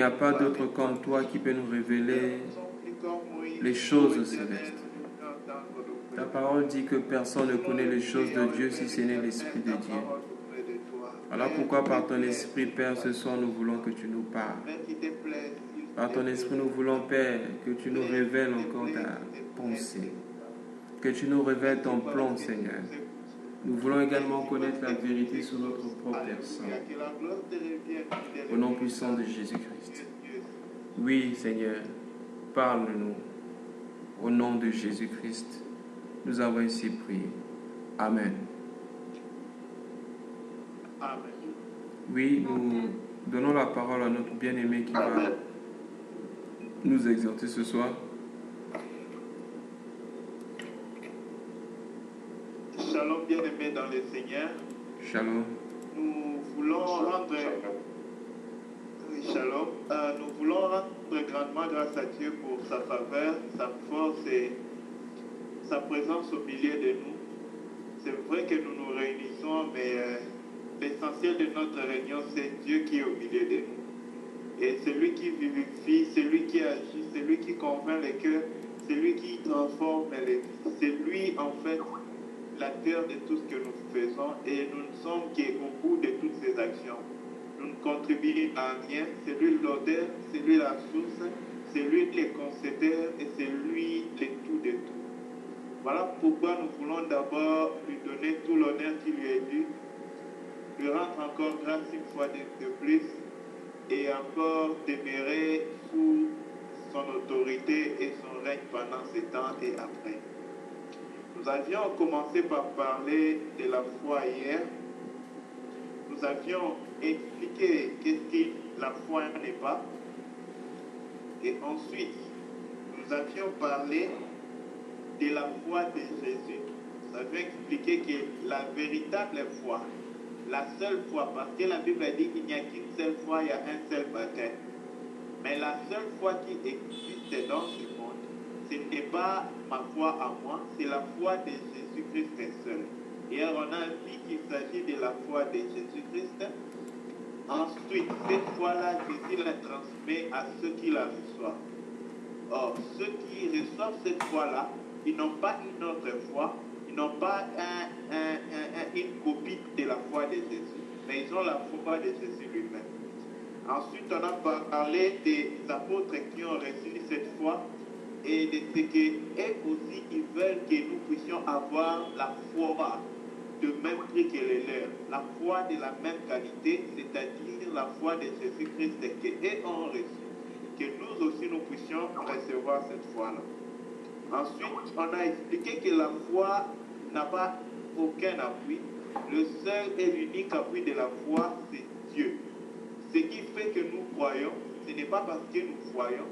n'y a pas d'autre comme toi qui peut nous révéler les choses célestes. Ta parole dit que personne ne connaît les choses de Dieu si ce n'est l'Esprit de Dieu. Voilà pourquoi par ton Esprit, Père, ce soir nous voulons que tu nous parles. Par ton Esprit, nous voulons, Père, que tu nous révèles encore ta pensée. Que tu nous révèles ton plan, Seigneur. Nous voulons également connaître la vérité sur notre propre personne. Au nom puissant de Jésus-Christ. Oui, Seigneur, parle-nous. Au nom de Jésus-Christ, nous avons ainsi prié. Amen. Oui, nous donnons la parole à notre bien-aimé qui va nous exhorter ce soir. Shalom, bien-aimés dans le Seigneur. Shalom. Nous voulons rendre Shalom. Nous voulons rendre grandement grâce à Dieu pour sa faveur, sa force et sa présence au milieu de nous. C'est vrai que nous nous réunissons, mais l'essentiel de notre réunion, c'est Dieu qui est au milieu de nous. Et c'est lui qui vivifie, c'est lui qui agit, c'est lui qui convainc les cœurs, c'est lui qui transforme les vies. C'est lui, en fait, l'acteur de tout ce que nous faisons, et nous ne sommes qu'au bout de toutes ces actions. Nous ne contribuons à rien, c'est lui l'auteur, c'est lui la source, c'est lui le concédeur et c'est lui le tout de tout. Voilà pourquoi nous voulons d'abord lui donner tout l'honneur qui lui est dû, lui rendre encore grâce une fois de plus et encore demeurer sous son autorité et son règne pendant ces temps et après. Nous avions commencé par parler de la foi hier. Nous avions expliqué qu'est-ce que la foi n'est pas. Et ensuite, nous avions parlé de la foi de Jésus. Nous avions expliqué que la véritable foi, la seule foi, parce que la Bible dit qu'il n'y a qu'une seule foi, il y a un seul baptême. Mais la seule foi qui existe dans ce monde, ce n'est pas ma foi à moi, c'est la foi de Jésus-Christ seul. Hier, on a dit qu'il s'agit de la foi de Jésus-Christ. Ensuite, cette foi-là, Jésus la transmet à ceux qui la reçoivent. Or, ceux qui reçoivent cette foi-là, ils n'ont pas une autre foi, ils n'ont pas une copie de la foi de Jésus, mais ils ont la foi de Jésus lui-même. Ensuite, on a parlé des apôtres qui ont reçu cette foi et de ce qu'eux aussi, ils veulent que nous puissions avoir la foi de même prix que les leurs, la foi de la même qualité, c'est-à-dire la foi de Jésus-Christ qu'eux ont reçu, que nous aussi nous puissions recevoir cette foi-là. Ensuite, on a expliqué que la foi n'a pas aucun appui. Le seul et l'unique appui de la foi, c'est Dieu. Ce qui fait que nous croyons, ce n'est pas parce que nous croyons,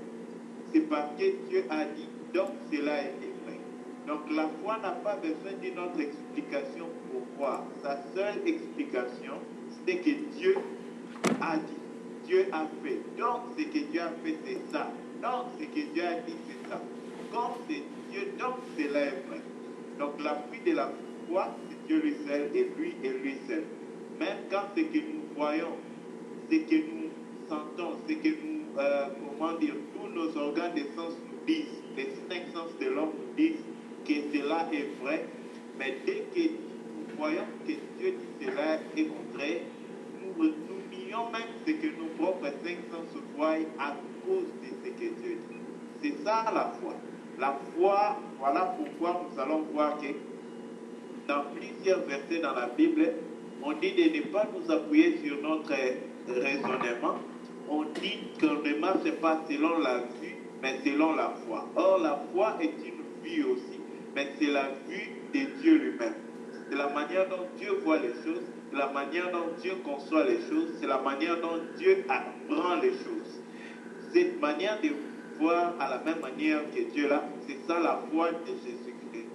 c'est parce que Dieu a dit, donc cela est vrai. Donc la foi n'a pas besoin d'une autre explication pour croire. Sa seule explication, c'est que Dieu a dit, Dieu a fait. Donc ce que Dieu a fait, c'est ça. Donc ce que Dieu a dit, c'est ça. Comme c'est Dieu, donc cela est vrai. Donc l'appui de la foi, c'est Dieu lui seul et lui seul. Même quand ce que nous croyons, ce que nous sentons, ce que nous, tous nos organes de sens nous disent, les 5 sens de l'homme nous disent que cela est vrai, mais dès que nous croyons que Dieu dit cela est vrai, nous nions même ce que nos propres 5 sens voient à cause de ce que Dieu dit. C'est ça la foi. La foi, voilà pourquoi nous allons voir que dans plusieurs versets dans la Bible, on dit de ne pas nous appuyer sur notre raisonnement. On dit qu'on ne marche pas selon la vue, mais selon la foi. Or, la foi est une vue aussi, mais c'est la vue de Dieu lui-même. C'est la manière dont Dieu voit les choses, c'est la manière dont Dieu conçoit les choses, c'est la manière dont Dieu apprend les choses. Cette manière de voir à la même manière que Dieu là, c'est ça la foi de Jésus-Christ.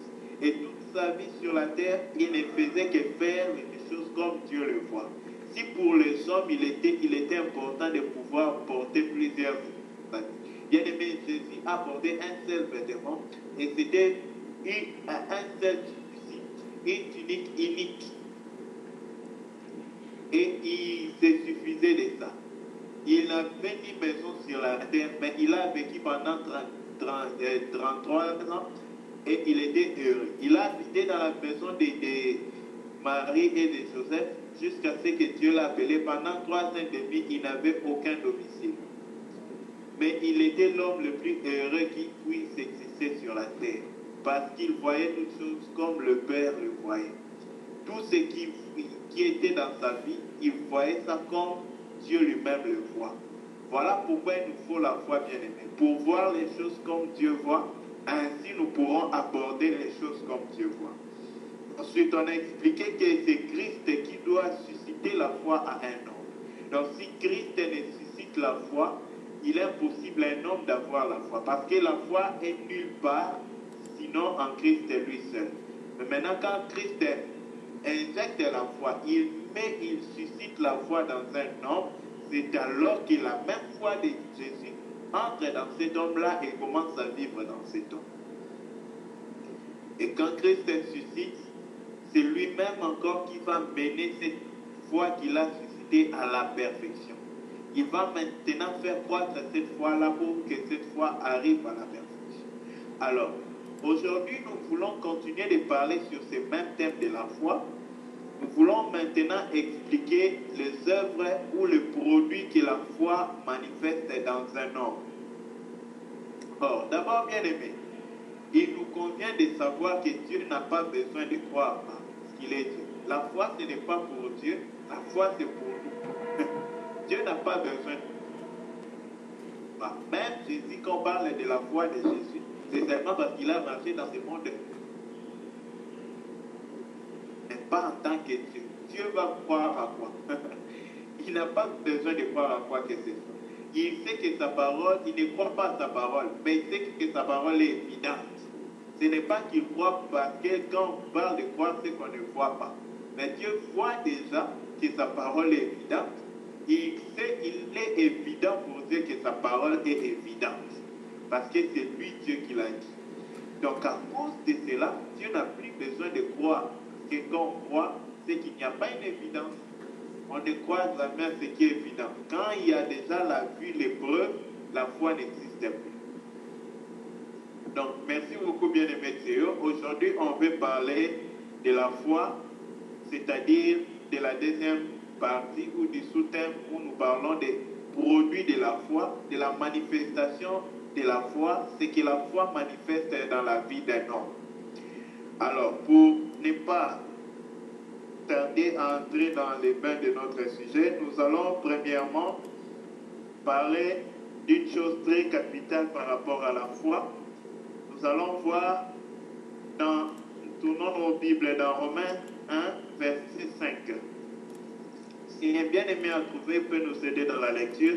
Et toute sa vie sur la terre, il ne faisait que faire les choses comme Dieu le voit. Si pour les hommes, il était important de pouvoir porter plusieurs vêtements. Bien aimé, Jésus a porté un seul vêtement et c'était un seul une tunique unique. Et il se suffisait de ça. Il n'avait ni maison sur la terre, mais il a vécu pendant 33 ans et il était heureux. Il a habité dans la maison de Marie et de Joseph jusqu'à ce que Dieu l'a appelé. Pendant 3 ans et demi, il n'avait aucun domicile. Mais il était l'homme le plus heureux qui puisse exister sur la terre, parce qu'il voyait toutes choses comme le Père le voyait. Tout ce qui était dans sa vie, il voyait ça comme Dieu lui-même le voit. Voilà pourquoi il nous faut la foi, bien-aimée, pour voir les choses comme Dieu voit. Ainsi, nous pourrons aborder les choses comme Dieu voit. Ensuite, on a expliqué que c'est Christ qui doit susciter la foi à un homme. Donc, si Christ ne suscite la foi, il est impossible à un homme d'avoir la foi. Parce que la foi est nulle part, sinon en Christ lui seul. Mais maintenant, quand Christ injecte la foi, il suscite la foi dans un homme, c'est alors que la même foi de Jésus entre dans cet homme-là et commence à vivre dans cet homme. Et quand Christ suscite, c'est lui-même encore qui va mener cette foi qu'il a suscitée à la perfection. Il va maintenant faire croître cette foi-là pour que cette foi arrive à la perfection. Alors, aujourd'hui, nous voulons continuer de parler sur ce même thème de la foi. Nous voulons maintenant expliquer les œuvres ou les produits que la foi manifeste dans un homme. Or, d'abord, bien aimé, il nous convient de savoir que Dieu n'a pas besoin de croire parce qu'il est Dieu. La foi, ce n'est pas pour Dieu, la foi, c'est pour nous. Dieu n'a pas besoin de nous. Même Jésus, quand on parle de la foi de Jésus, c'est seulement parce qu'il a marché dans ce monde. Mais pas en tant que Dieu. Dieu va croire à quoi? Il n'a pas besoin de croire à quoi que ce soit. Il sait que sa parole, il ne croit pas à sa parole, mais il sait que sa parole est évidente. Ce n'est pas qu'il croit parce que quand on parle de croire, c'est qu'on ne voit pas. Mais Dieu voit déjà que sa parole est évidente. Il sait, il est évident pour Dieu que sa parole est évidente. Parce que c'est lui Dieu qui l'a dit. Donc à cause de cela, Dieu n'a plus besoin de croire. Parce que quand on croit, c'est qu'il n'y a pas une évidence. On ne croit jamais à ce qui est évident. Quand il y a déjà la vue, les preuves, la foi n'existe plus. Donc, merci beaucoup, bien-aimés Théo. Aujourd'hui, on veut parler de la foi, c'est-à-dire de la deuxième partie ou du sous-thème où nous parlons des produits de la foi, de la manifestation de la foi, ce que la foi manifeste dans la vie d'un homme. Alors, pour ne pas tarder à entrer dans les bains de notre sujet, nous allons premièrement parler d'une chose très capitale par rapport à la foi. Nous allons voir, tournons nos Bibles dans Romains 1, verset 5. Si un bien-aimé à trouver peut nous aider dans la lecture.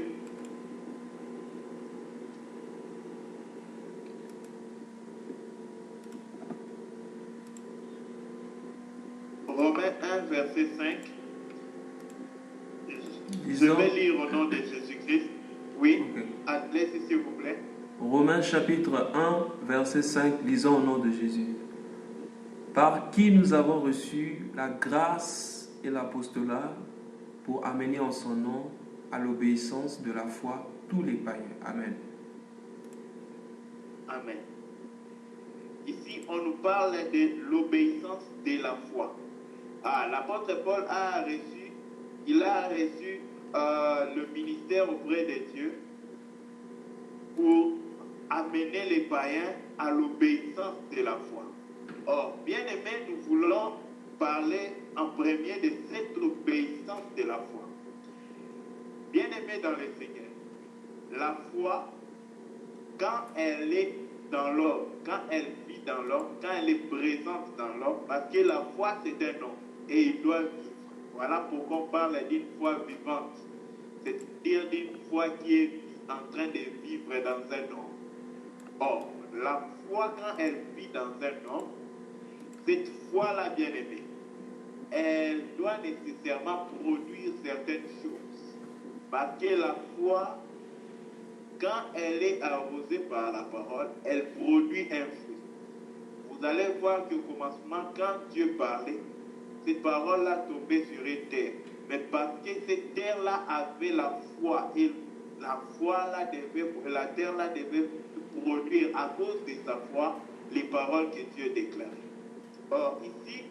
Romains 1, verset 5. Je vais lire au nom de Jésus-Christ. Oui, okay. Allez-y s'il vous plaît. Romains chapitre 1, verset 5, lisons au nom de Jésus. Par qui nous avons reçu la grâce et l'apostolat pour amener en son nom à l'obéissance de la foi tous les païens. Amen. Amen. Ici, on nous parle de l'obéissance de la foi. L'apôtre Paul a reçu le ministère auprès de Dieu pour amener les païens à l'obéissance de la foi. Or, bien aimé, nous voulons parler en premier de cette obéissance de la foi. Bien aimé dans le Seigneur, la foi, quand elle est dans l'homme, quand elle vit dans l'homme, quand elle est présente dans l'homme, parce que la foi c'est un homme et il doit vivre. Voilà pourquoi on parle d'une foi vivante, c'est-à-dire d'une foi qui est en train de vivre dans un homme. Or, la foi, quand elle vit dans un homme, cette foi-là, bien aimée, elle doit nécessairement produire certaines choses. Parce que la foi, quand elle est arrosée par la parole, elle produit un fruit. Vous allez voir qu'au commencement, quand Dieu parlait, cette parole-là tombait sur une terre. mais parce que cette terre-là avait la foi. Et la terre-là devait produire à cause de sa foi les paroles que Dieu déclare. Or, ici,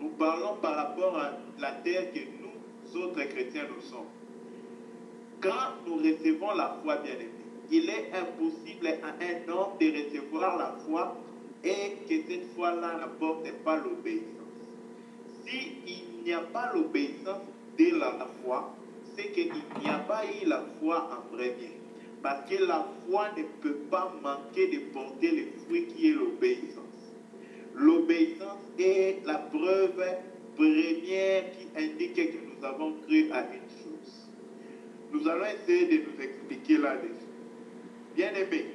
nous parlons par rapport à la terre que nous autres chrétiens nous sommes. Quand nous recevons la foi, bien-aimée, il est impossible à un homme de recevoir la foi et que cette foi-là n'apporte pas l'obéissance. S'il n'y a pas l'obéissance de la foi, c'est qu'il n'y a pas eu la foi en premier. Parce que la foi ne peut pas manquer de porter le fruit qui est l'obéissance. L'obéissance est la preuve première qui indique que nous avons cru à une chose. Nous allons essayer de nous expliquer là-dessus. Bien-aimé,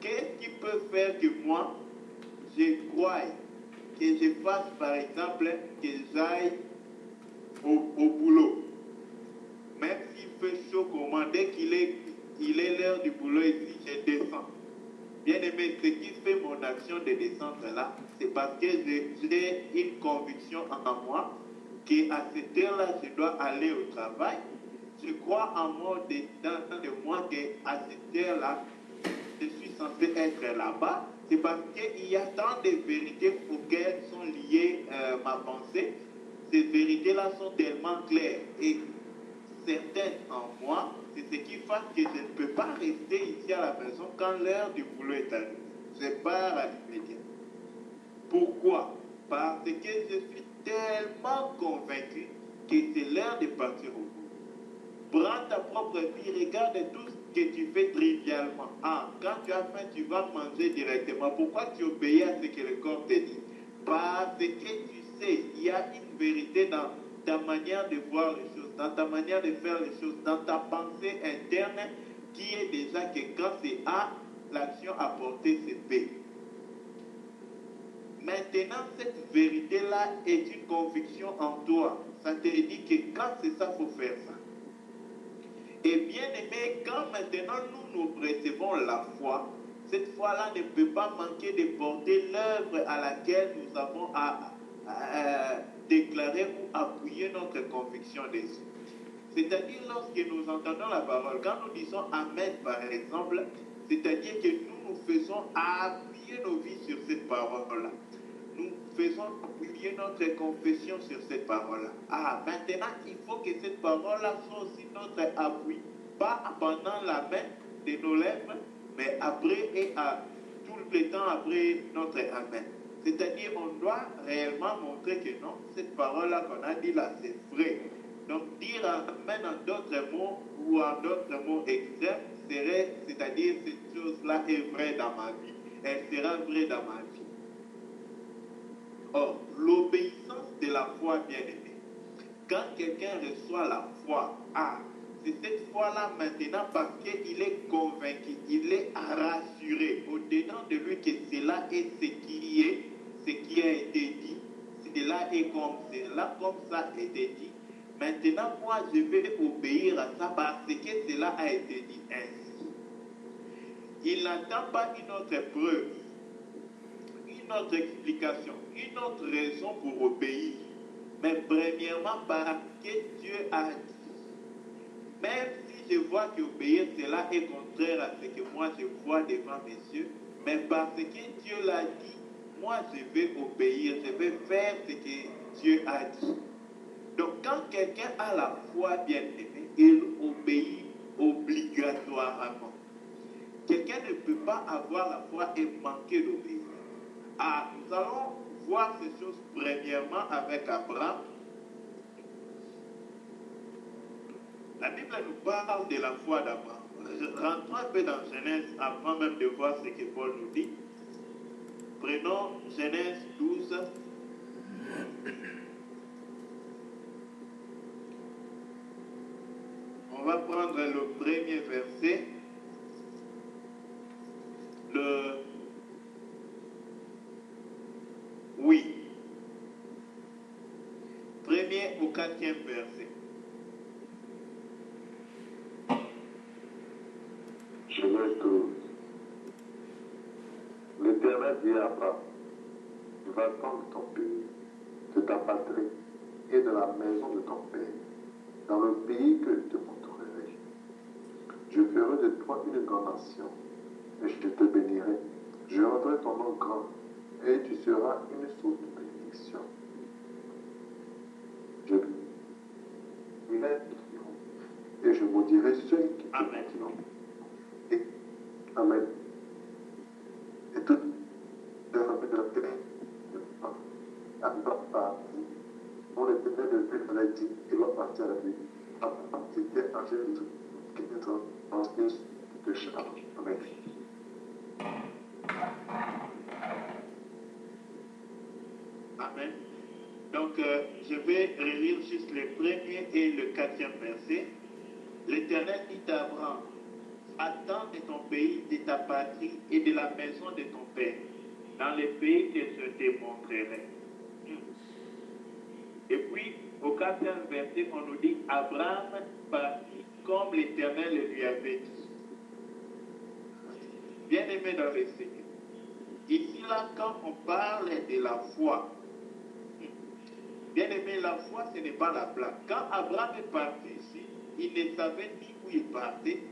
qu'est-ce qui peut faire que moi, je croie, que je fasse par exemple, que j'aille au boulot, même s'il fait chaud comment, dès qu'il est l'heure du boulot ici, je descends. Bien-aimé, ce qui fait mon action de descendre là, c'est parce que j'ai une conviction en moi qu'à cette heure-là, je dois aller au travail. Je crois en moi, dans de moi, qu'à cette heure-là, je suis censé être là-bas. C'est parce qu'il y a tant de vérités auxquelles sont liées ma pensée. Ces vérités-là sont tellement claires et certaines en moi. C'est ce qui fait que je ne peux pas rester ici à la maison quand l'heure du boulot est arrivée. Je pars à l'immédiat. Pourquoi? Parce que je suis tellement convaincu que c'est l'heure de partir au boulot. Prends ta propre vie, regarde tout ce que tu fais trivialement. Quand tu as faim, tu vas manger directement. Pourquoi tu obéis à ce que le corps te dit? Parce que tu sais, il y a une vérité dans ta manière de voir les choses, dans ta manière de faire les choses, dans ta pensée interne, qui est déjà que quand c'est A, l'action apportée, c'est B. Maintenant, cette vérité-là est une conviction en toi. Ça te dit que quand c'est ça, il faut faire ça. Et bien aimé, quand maintenant nous recevons la foi, cette foi-là ne peut pas manquer de porter l'œuvre à laquelle nous avons à déclarer ou appuyer notre conviction dessus. C'est-à-dire lorsque nous entendons la parole, quand nous disons Amen par exemple, c'est-à-dire que nous faisons appuyer nos vies sur cette parole-là. Nous faisons appuyer notre confession sur cette parole-là. Maintenant, il faut que cette parole-là soit aussi notre appui, pas pendant la main de nos lèvres, mais après et à tout le temps après notre Amen. C'est-à-dire, on doit réellement montrer que non, cette parole-là qu'on a dit là, c'est vrai. Donc, dire Amen en d'autres mots ou en d'autres mots extrêmes, c'est-à-dire cette chose-là est vraie dans ma vie. Elle sera vraie dans ma vie. Or, l'obéissance de la foi, bien-aimée, quand quelqu'un reçoit la foi, c'est cette foi-là maintenant parce qu'il est convaincu, il est rassuré au-dedans de lui que cela est ce qui a été dit, cela est comme cela, comme ça a été dit. Maintenant, moi, je vais obéir à ça parce que cela a été dit ainsi. Il n'attend pas une autre preuve, une autre explication, une autre raison pour obéir. Mais premièrement, parce que Dieu a dit. Même si je vois qu'obéir, cela est contraire à ce que moi je vois devant mes yeux, mais parce que Dieu l'a dit, moi je vais obéir, je vais faire ce que Dieu a dit. Donc quand quelqu'un a la foi bien-aimée, il obéit obligatoirement. Quelqu'un ne peut pas avoir la foi et manquer d'obéir. Nous allons voir ces choses premièrement avec Abraham. La Bible nous parle de la foi d'Abraham. Rentrons un peu dans Genèse avant même de voir ce que Paul nous dit. Prenons Genèse 12. On va prendre le premier verset. Premier au 4e verset. Genèse 12. L'Éternel dit à Abraham, va-t'en de ton pays, de ta patrie, et de la maison de ton Père, dans le pays que je te montrerai. Je ferai de toi une grande nation, et je te bénirai. Je rendrai ton nom grand, et tu seras une source de bénédiction. Je bénirai et je maudirai ceux qui te maudiront. Et Amen. Et tout de la terre, on l'Éternel de Dieu l'a dit, et l'on partit à la nuit. C'était un jeu qui était en de charge. Amen. Amen. Donc, je vais relire juste le premier et le quatrième verset. L'Éternel dit à Abraham, attends de ton pays, de ta patrie et de la maison de ton père, dans le pays que je te montrerai. Et puis, au quatrième verset, on nous dit, Abraham partit comme l'Éternel le lui avait dit. Bien aimé dans le Seigneur. Ici, là, quand on parle de la foi, bien aimé, la foi, ce n'est pas la blague. Quand Abraham est parti ici, il ne savait ni où il partait,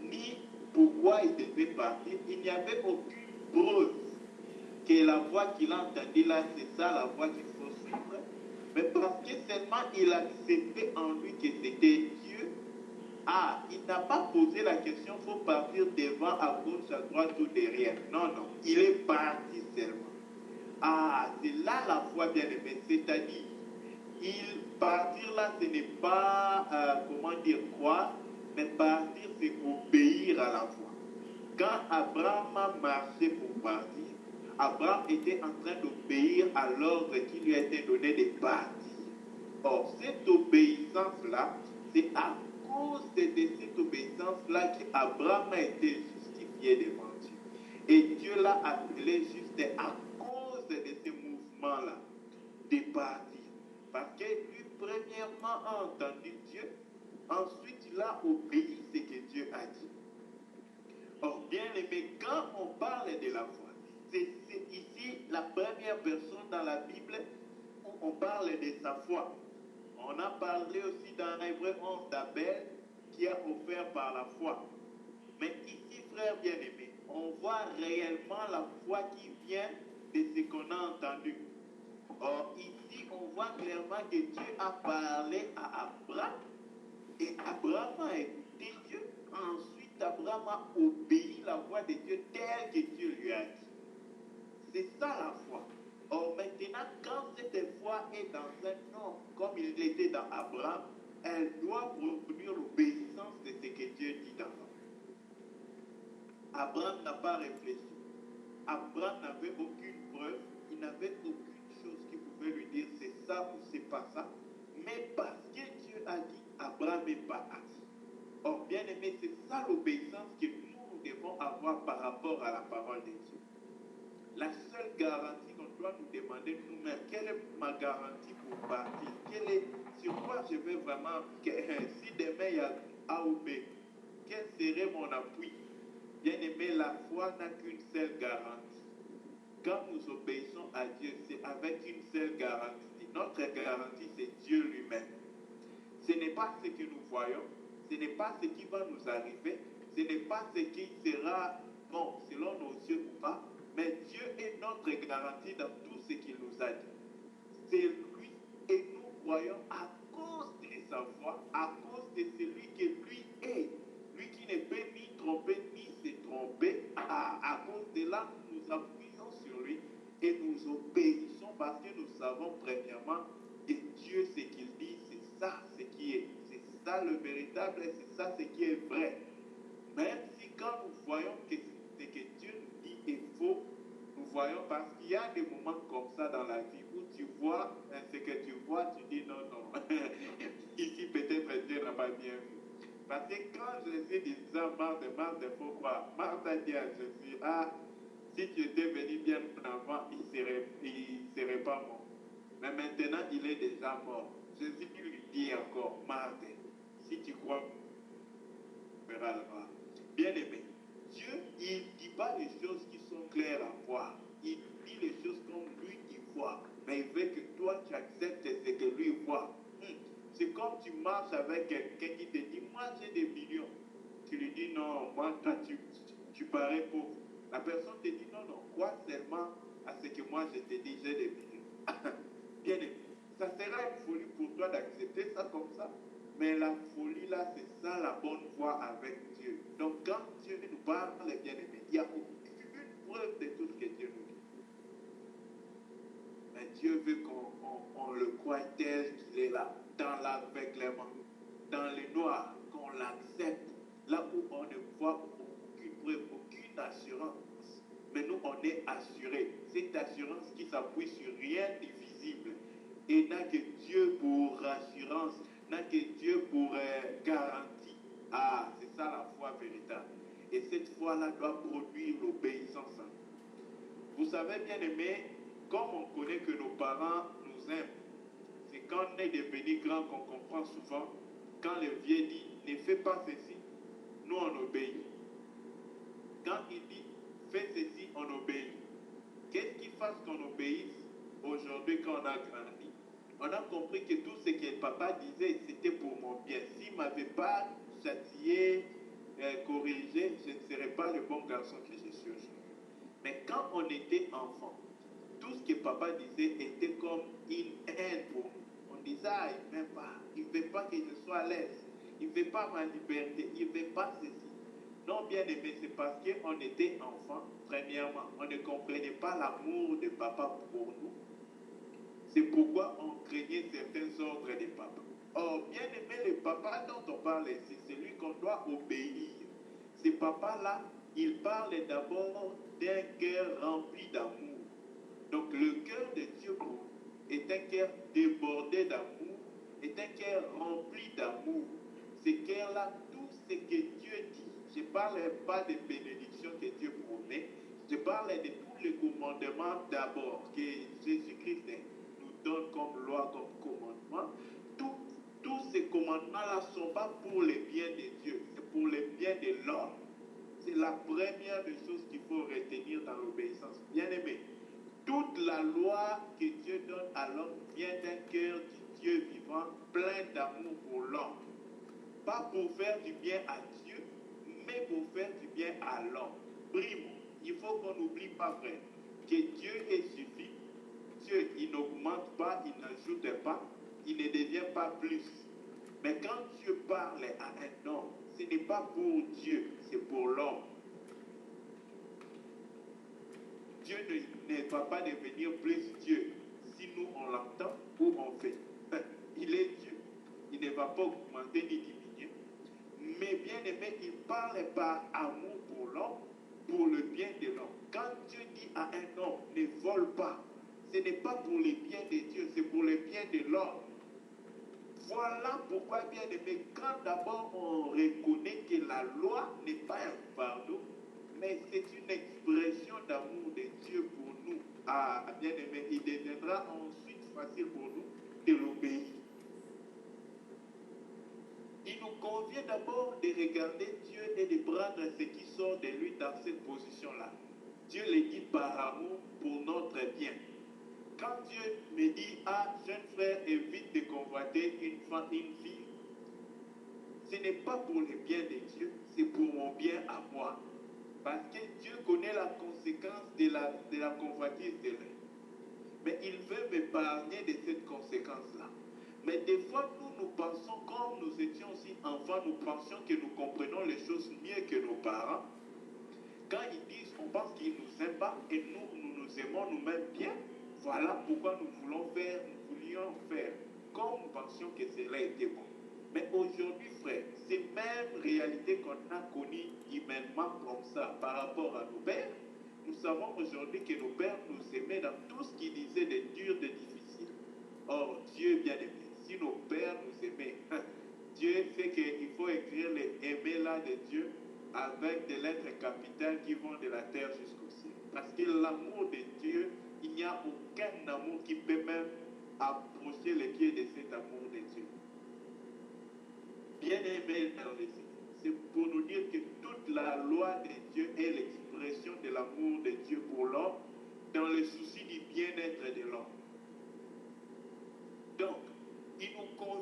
ni pourquoi il devait partir. Il n'y avait aucune preuve que la voix qu'il a entendue là, c'est ça la voix qu'il faut suivre. Mais parce que seulement il acceptait en lui que c'était Dieu, il n'a pas posé la question, il faut partir devant, à gauche, à droite ou derrière. Non, non, il est parti seulement. C'est là la foi bien aimée, c'est-à-dire, partir là, ce n'est pas, croire, mais partir, c'est obéir à la foi. Quand Abraham a marché pour partir, Abraham était en train d'obéir à l'ordre qui lui a été donné de partir. Or, cette obéissance-là, c'est à cause de cette obéissance-là qu'Abraham a été justifié devant Dieu. Et Dieu l'a appelé juste à cause de ce mouvement-là, de partir. Parce que lui, premièrement, a entendu Dieu, ensuite il a obéi ce que Dieu a dit. Or, bien aimé, quand on parle de la foi, c'est ici la première personne dans la Bible où on parle de sa foi. On a parlé aussi dans Hébreux 11 d'Abel qui a offert par la foi. Mais ici, frère bien-aimé, on voit réellement la foi qui vient de ce qu'on a entendu. Or, ici, on voit clairement que Dieu a parlé à Abraham et Abraham a écouté Dieu. Ensuite, Abraham a obéi la voix de Dieu telle que Dieu lui a dit. C'est ça la foi. Or maintenant, quand cette foi est dans un homme, comme il était dans Abraham, elle doit produire l'obéissance de ce que Dieu dit dans l'homme. Abraham n'a pas réfléchi. Abraham n'avait aucune preuve. Il n'avait aucune chose qui pouvait lui dire c'est ça ou c'est pas ça. Mais parce que Dieu a dit, Abraham est parti. Or, bien aimé, c'est ça l'obéissance que nous devons avoir par rapport à la parole de Dieu. La seule garantie qu'on doit nous demander nous-mêmes, quelle est ma garantie pour partir? Sur quoi je vais vraiment, si demain il y a A ou B, quel serait mon appui? Bien aimé, la foi n'a qu'une seule garantie. Quand nous obéissons à Dieu, c'est avec une seule garantie. Notre garantie, c'est Dieu lui-même. Ce n'est pas ce que nous voyons, ce n'est pas ce qui va nous arriver, ce n'est pas ce qui sera bon selon nos yeux ou pas, mais Dieu est notre garantie dans tout ce qu'il nous a dit. C'est lui et nous croyons à cause de sa foi, à cause de celui que lui est. Lui qui ne peut ni tromper ni se tromper. À cause de là, nous appuyons sur lui et nous obéissons parce que nous savons premièrement que Dieu, ce qu'il dit, c'est ça ce qui est. C'est ça le véritable et c'est ça ce qui est vrai. Même si quand nous voyons que ce que Dieu nous dit est faux, nous voyons parce qu'il y a des moments comme ça dans la vie où tu vois ce que tu vois, tu dis non, non. Ici peut-être Dieu n'a pas bien vu. Parce que quand Jésus disait Marthe, faut croire. Marthe a dit à Jésus, si tu étais venu bien avant, il ne serait pas mort. Mais maintenant, il est déjà mort. Jésus lui dit encore, Marthe, si tu crois, tu verras la gloire. Bien aimé, Dieu, il ne dit pas les choses qui sont claires à voir. Il dit les choses comme lui, il voit. mais il veut que toi, tu acceptes ce que lui voit. C'est comme tu marches avec quelqu'un qui te dit, moi j'ai des millions. Tu lui dis, non, moi, toi, tu parais pauvre. La personne te dit, non, crois seulement à ce que moi je te dis, j'ai des millions. Bien aimé, ça sera une folie pour toi d'accepter ça comme ça. Mais la folie là, c'est ça la bonne voie avec Dieu. Donc quand Dieu nous parle, bien aimé, il y a aucune preuve de tout ce que Dieu nous dit. Mais Dieu veut qu'on le croie tel qu'il est là, dans l'aveuglement, dans le noir, qu'on l'accepte, là où on ne voit aucune preuve, aucune assurance. Mais nous, on est assurés. Cette assurance qui s'appuie sur rien de visible et n'a que Dieu pour assurance, n'a que Dieu pour garantie. Ah, c'est ça la foi véritable. Et cette foi-là doit produire l'obéissance. Vous savez, bien aimé, comme on connaît que nos parents nous aiment, c'est quand on est devenu grand qu'on comprend souvent, quand le vieux dit, ne fais pas ceci, nous on obéit. Quand il dit, fais ceci, on obéit. Qu'est-ce qui fasse qu'on obéisse aujourd'hui quand on a grandi? On a compris que tout ce que papa disait, c'était pour mon bien. S'il ne m'avait pas châtié, corrigé, je ne serais pas le bon garçon que je suis aujourd'hui. Mais quand on était enfant, tout ce que papa disait était comme une haine pour nous. On disait, ah, il ne m'aime pas, il ne veut pas que je sois à l'aise, il ne veut pas ma liberté, il ne veut pas ceci. Non, bien aimé, c'est parce qu'on était enfant, premièrement, on ne comprenait pas l'amour de papa pour nous. C'est pourquoi on craignait certains ordres de papa. Or, bien aimé, le papa dont on parle ici, c'est lui qu'on doit obéir. Ce papa-là, il parle d'abord d'un cœur rempli d'amour. Donc le cœur de Dieu pour nous est un cœur débordé d'amour, est un cœur rempli d'amour. Ce cœur-là, tout ce que Dieu dit, je ne parle pas des bénédictions que Dieu promet, je parle de tous les commandements d'abord que Jésus-Christ nous donne comme loi, comme commandement. Tous ces commandements-là ne sont pas pour le bien de Dieu, c'est pour le bien de l'homme. C'est la première des choses qu'il faut retenir dans l'obéissance. Bien aimé, toute la loi que Dieu donne à l'homme vient d'un cœur du Dieu vivant, plein d'amour pour l'homme. Pas pour faire du bien à Dieu, mais pour faire du bien à l'homme. Primo, il faut qu'on n'oublie pas, frère, que Dieu est suffi. Dieu, il n'augmente pas, il n'ajoute pas, il ne devient pas plus. Mais quand Dieu parle à un homme, ce n'est pas pour Dieu, c'est pour l'homme. Dieu ne va pas devenir plus Dieu si nous on l'entend ou on fait. Il est Dieu. Il ne va pas augmenter ni diminuer. Mais bien aimé, il parle par amour pour l'homme, pour le bien de l'homme. Quand Dieu dit à un homme, ne vole pas, ce n'est pas pour le bien de Dieu, c'est pour le bien de l'homme. Voilà pourquoi, bien aimé, quand d'abord on reconnaît que la loi n'est pas un fardeau, mais c'est une expression d'amour de Dieu pour nous. Ah, bien aimé, il deviendra ensuite facile pour nous de l'obéir. Il nous convient d'abord de regarder Dieu et de prendre ce qui sort de lui dans cette position-là. Dieu le dit par amour pour notre bien. Quand Dieu me dit, ah, jeune frère, évite de convoiter une fille, ce n'est pas pour le bien de Dieu, c'est pour mon bien à moi. Parce que Dieu connaît la conséquence de la convoitise de l'homme. Mais il veut m'épargner de cette conséquence-là. Mais des fois, nous pensons, comme nous étions aussi enfants, nous pensions que nous comprenons les choses mieux que nos parents. Quand ils disent, on pense qu'ils ne nous aiment pas et nous nous aimons nous-mêmes bien. Voilà pourquoi nous voulions faire comme nous pensions que cela était bon. Mais aujourd'hui, frère, ces mêmes réalités qu'on a connues humainement comme ça par rapport à nos pères, nous savons aujourd'hui que nos pères nous aimaient dans tout ce qu'ils disaient de dur, de difficile. Or, Dieu bien aimé, si nos pères nous aimaient, Dieu fait qu'il faut écrire les aimer là de Dieu avec des lettres capitales qui vont de la terre jusqu'au ciel. Parce que l'amour de Dieu, il n'y a aucun amour qui peut même approcher les pieds de cet amour de Dieu. Bien aimé dans les Seigneurs, c'est pour nous dire que toute la loi de Dieu est l'expression de l'amour de Dieu pour l'homme dans le souci du bien-être de l'homme.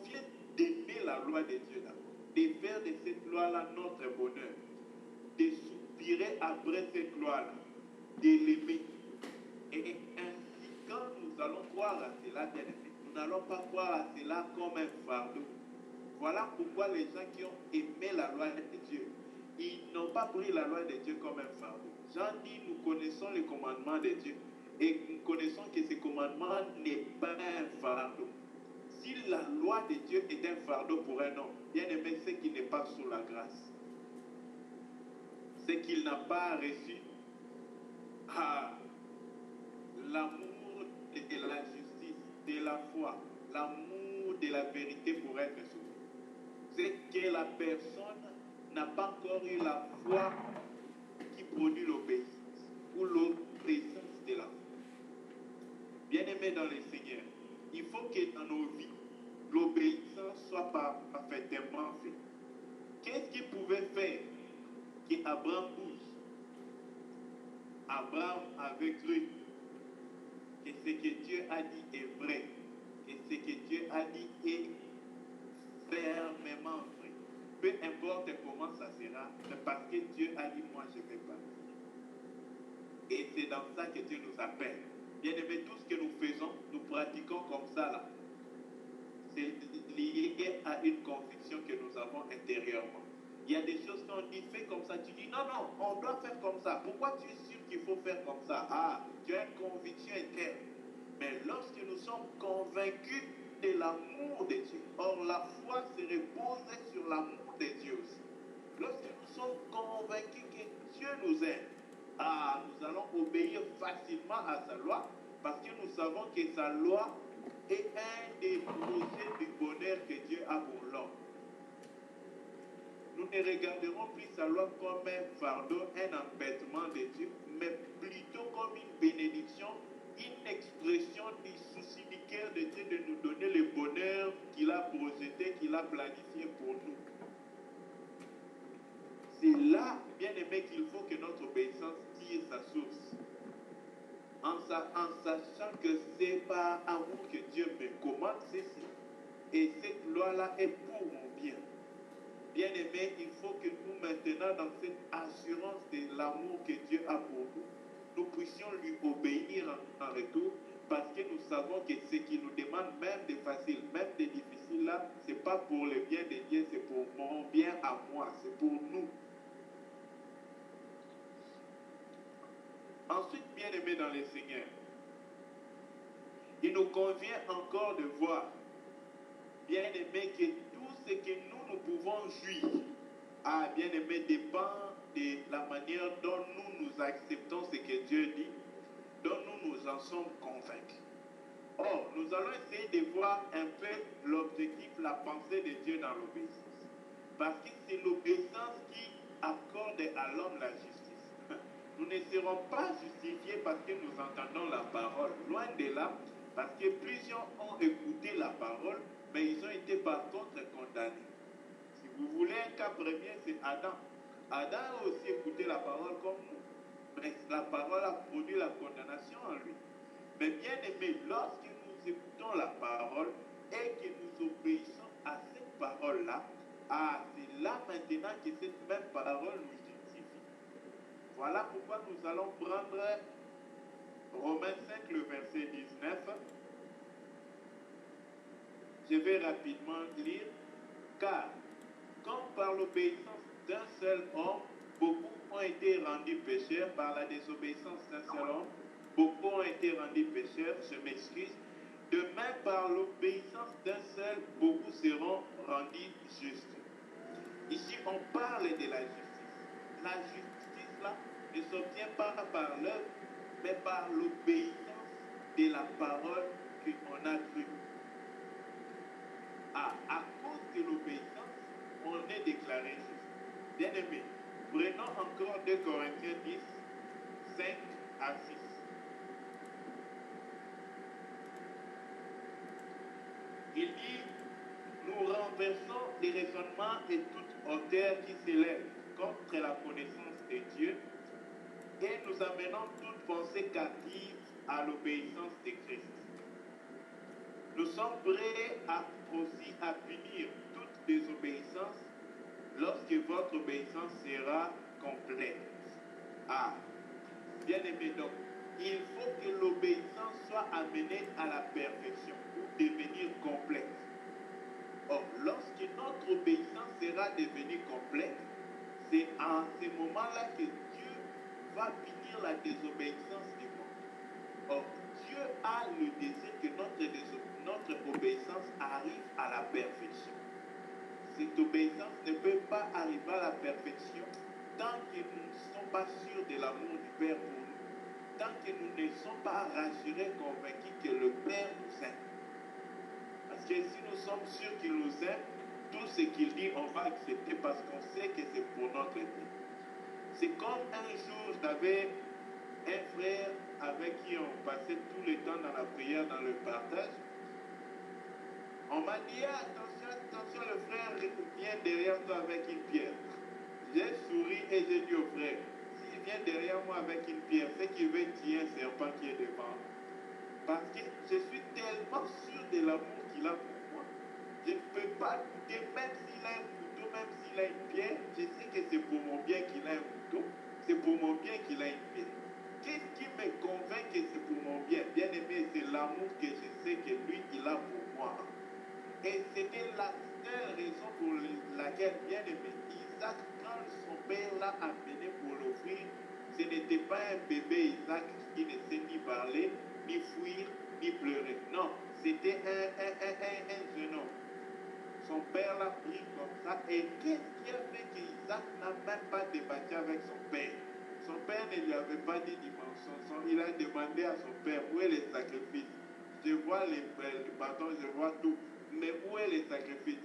convient d'aimer la loi de Dieu d'abord, de faire de cette loi-là notre bonheur, de soupirer après cette loi-là, de l'aimer. Et ainsi, quand nous allons croire à cela, bien aimé, nous n'allons pas croire à cela comme un fardeau. Voilà pourquoi les gens qui ont aimé la loi de Dieu, ils n'ont pas pris la loi de Dieu comme un fardeau. Jean dit, nous connaissons les commandements de Dieu et nous connaissons que ces commandements n'est pas un fardeau. Si la loi de Dieu est un fardeau pour un homme, bien aimé, c'est qu'il n'est pas sous la grâce. C'est qu'il n'a pas reçu l'amour de la justice, de la foi, l'amour de la vérité pour être sauvé. C'est que la personne n'a pas encore eu la foi qui produit l'obéissance ou l'obéissance de la foi. Bien-aimés dans le Seigneur, il faut que dans nos vies, l'obéissance soit parfaitement faite. Qu'est-ce qu'il pouvait faire qu'Abraham bouge? Abraham avait cru que ce que Dieu a dit est vrai, que ce que Dieu a dit est fermement vrai. Peu importe comment ça sera, c'est parce que Dieu a dit, moi je vais pas. Et c'est dans ça que Dieu nous appelle. Bien aimé, tout ce que nous faisons, nous pratiquons comme ça là. C'est lié à une conviction que nous avons intérieurement. Il y a des choses qu'on dit, fais comme ça. Tu dis, non, non, on doit faire comme ça. Pourquoi tu es sûr qu'il faut faire comme ça? Ah, tu as une conviction interne. Mais lorsque nous sommes convaincus de l'amour de Dieu, or la foi se repose sur l'amour de Dieu aussi. Lorsque nous sommes convaincus que Dieu nous aime, ah, nous allons obéir facilement à sa loi parce que nous savons que sa loi est un des projets du bonheur que Dieu a pour l'homme. Nous ne regarderons plus sa loi comme un fardeau, un embêtement de Dieu, mais plutôt comme une bénédiction, une expression du souci du cœur de Dieu de nous donner le bonheur qu'il a projeté, qu'il a planifié pour nous. C'est là, bien aimé, qu'il faut que notre obéissance tire sa source. En sachant que c'est par amour que Dieu me commande ceci. Et cette loi-là est pour mon bien. Bien aimé, il faut que nous maintenant, dans cette assurance de l'amour que Dieu a pour nous, nous puissions lui obéir en retour, parce que nous savons que ce qu'il nous demande, même des faciles, même des difficiles là, ce n'est pas pour le bien de Dieu, c'est pour mon bien à moi, c'est pour nous. Ensuite, bien aimé dans le Seigneur, il nous convient encore de voir, bien aimé, que tout ce que nous pouvons jouir, bien aimé, dépend de la manière dont nous acceptons ce que Dieu dit, dont nous en sommes convaincus. Or, nous allons essayer de voir un peu l'objectif, la pensée de Dieu dans l'obéissance. Parce que c'est l'obéissance qui accorde à l'homme la justice. Nous ne serons pas justifiés parce que nous entendons la parole. Loin de là, parce que plusieurs ont écouté la parole, mais ils ont été par contre condamnés. Si vous voulez un cas premier, c'est Adam. Adam a aussi écouté la parole comme nous. Mais la parole a produit la condamnation en lui. Mais bien aimé, lorsque nous écoutons la parole et que nous obéissons à cette parole-là, c'est là maintenant que cette même parole nous justifie. Voilà pourquoi nous allons prendre Romains 5, le verset 19. Je vais rapidement lire. Car, comme par l'obéissance d'un seul homme, beaucoup ont été rendus pécheurs, par la désobéissance d'un seul homme, beaucoup ont été rendus pécheurs, je m'excuse. De même, par l'obéissance d'un seul, beaucoup seront rendus justes. Ici, on parle de la justice. La justice, là, ne s'obtient pas par l'œuvre, mais par l'obéissance de la parole qu'on a crue. À cause de l'obéissance, on est déclaré juste. Bien aimé, prenons encore 2 Corinthiens 10, 5 à 6. Il dit, nous renversons les raisonnements et toute hauteur qui s'élève contre la connaissance de Dieu et nous amenons toute pensée captive à l'obéissance de Christ. nous sommes prêts aussi à punir toute désobéissance lorsque votre obéissance sera complète. Ah, bien aimé, donc, il faut que l'obéissance soit amenée à la perfection ou devenir complète. Or, lorsque notre obéissance sera devenue complète, c'est en ce moment-là que Dieu va punir la désobéissance du monde. Or, Dieu a le désir que notre obéissance arrive à la perfection. Cette obéissance ne peut pas arriver à la perfection tant que nous ne sommes pas sûrs de l'amour du Père pour nous, tant que nous ne sommes pas rassurés, convaincus que le Père nous aime. Parce que si nous sommes sûrs qu'il nous aime, tout ce qu'il dit, on va accepter parce qu'on sait que c'est pour notre bien. C'est comme un jour, j'avais un frère avec qui on passait tout le temps dans la prière, dans le partage. On m'a dit, attention, le frère vient derrière toi avec une pierre. J'ai souri et j'ai dit au frère, s'il vient derrière moi avec une pierre, c'est qu'il veut tuer un serpent qui est devant. Parce que je suis tellement sûr de l'amour qu'il a pour moi. Je ne peux pas douter, même s'il a un couteau, même s'il a une pierre, je sais que c'est pour mon bien qu'il a un couteau, c'est pour mon bien qu'il a une pierre. Qu'est-ce qui me convainc que c'est pour mon bien? Bien aimé, c'est l'amour que je sais que lui, il a pour moi. Et c'était la seule raison pour laquelle, bien aimé, Isaac, quand son père l'a amené pour l'offrir, ce n'était pas un bébé Isaac qui ne sait ni parler, ni fuir, ni pleurer. Non, c'était un jeune homme. Son père l'a pris comme ça. Et qu'est-ce qui a fait qu'Isaac n'a même pas débattu avec son père? Son père ne lui avait pas dit dimension. Il a demandé à son père où est le sacrifice. Je vois les bâtons, je vois tout. Mais où est le sacrifice?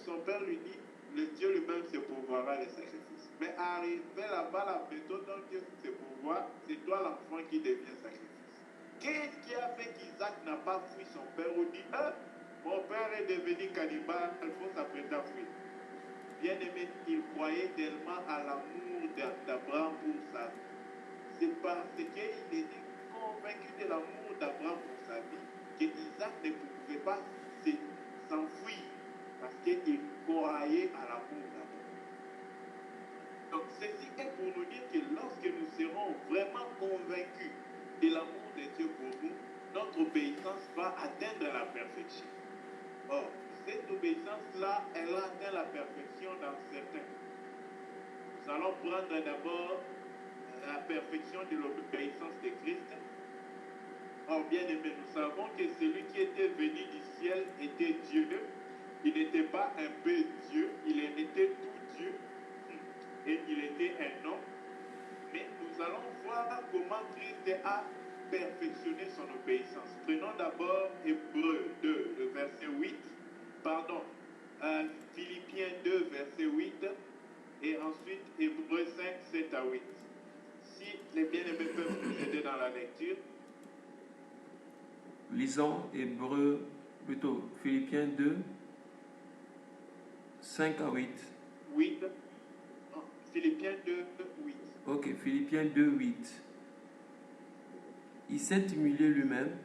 Son père lui dit, le Dieu lui-même se pourvoira les sacrifices. Mais arrivé là-bas, la méthode dont Dieu se pourvoit, c'est toi l'enfant qui devient sacrifice. Qu'est-ce qui a fait qu'Isaac n'a pas fui son père ou dit, mon père est devenu cannibale, il faut s'apprêter à fuir. Bien aimé, il croyait tellement à l'amour d'Abraham pour sa vie. C'est parce qu'il était convaincu de l'amour d'Abraham pour sa vie qu'Isaac ne pouvait pas s'enfuir parce qu'il croyait à l'amour d'Abraham. Donc ceci est pour nous dire que lorsque nous serons vraiment convaincus de l'amour de Dieu pour nous, notre obéissance va atteindre la perfection. Or, cette obéissance-là, elle atteint la perfection dans certains. Nous allons prendre d'abord la perfection de l'obéissance de Christ. Or, bien aimé, nous savons que celui qui était venu du ciel était Dieu. Il n'était pas un peu Dieu, il était tout Dieu. Et il était un homme. Mais nous allons voir comment Christ a perfectionné son obéissance. Prenons d'abord Hébreux 2, le verset 8. Philippiens 2, verset 8. Et ensuite Hébreux 5, 7 à 8. Si les bien-aimés peuvent nous aider dans la lecture. Lisons Philippiens 2, 5 à 8. 8. Philippiens 2, 8. Ok, Philippiens 2, 8. Il s'est humilié lui-même,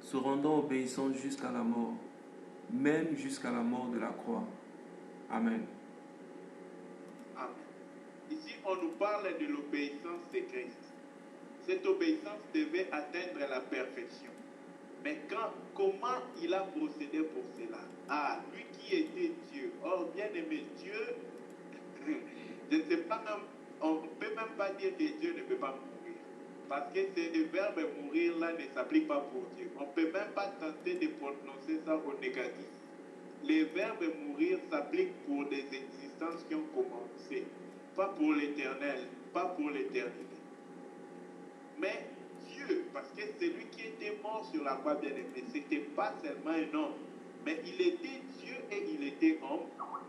se rendant obéissant jusqu'à la mort, même jusqu'à la mort de la croix. Amen. Amen. Ici, on nous parle de l'obéissance de Christ. Cette obéissance devait atteindre la perfection. Mais comment il a procédé pour cela? Ah, lui qui était Dieu. Oh, bien aimé, Dieu, je ne sais pas, on ne peut même pas dire que Dieu ne peut pas mourir. Parce que ce verbe mourir là ne s'applique pas pour Dieu. On ne peut même pas tenter de prononcer ça au négatif. Les verbes mourir s'appliquent pour des existences qui ont commencé. Pas pour l'éternel, pas pour l'éternité. Mais Dieu, parce que c'est lui qui était mort sur la croix bien-aimée, ce n'était pas seulement un homme, mais il était Dieu et il était homme,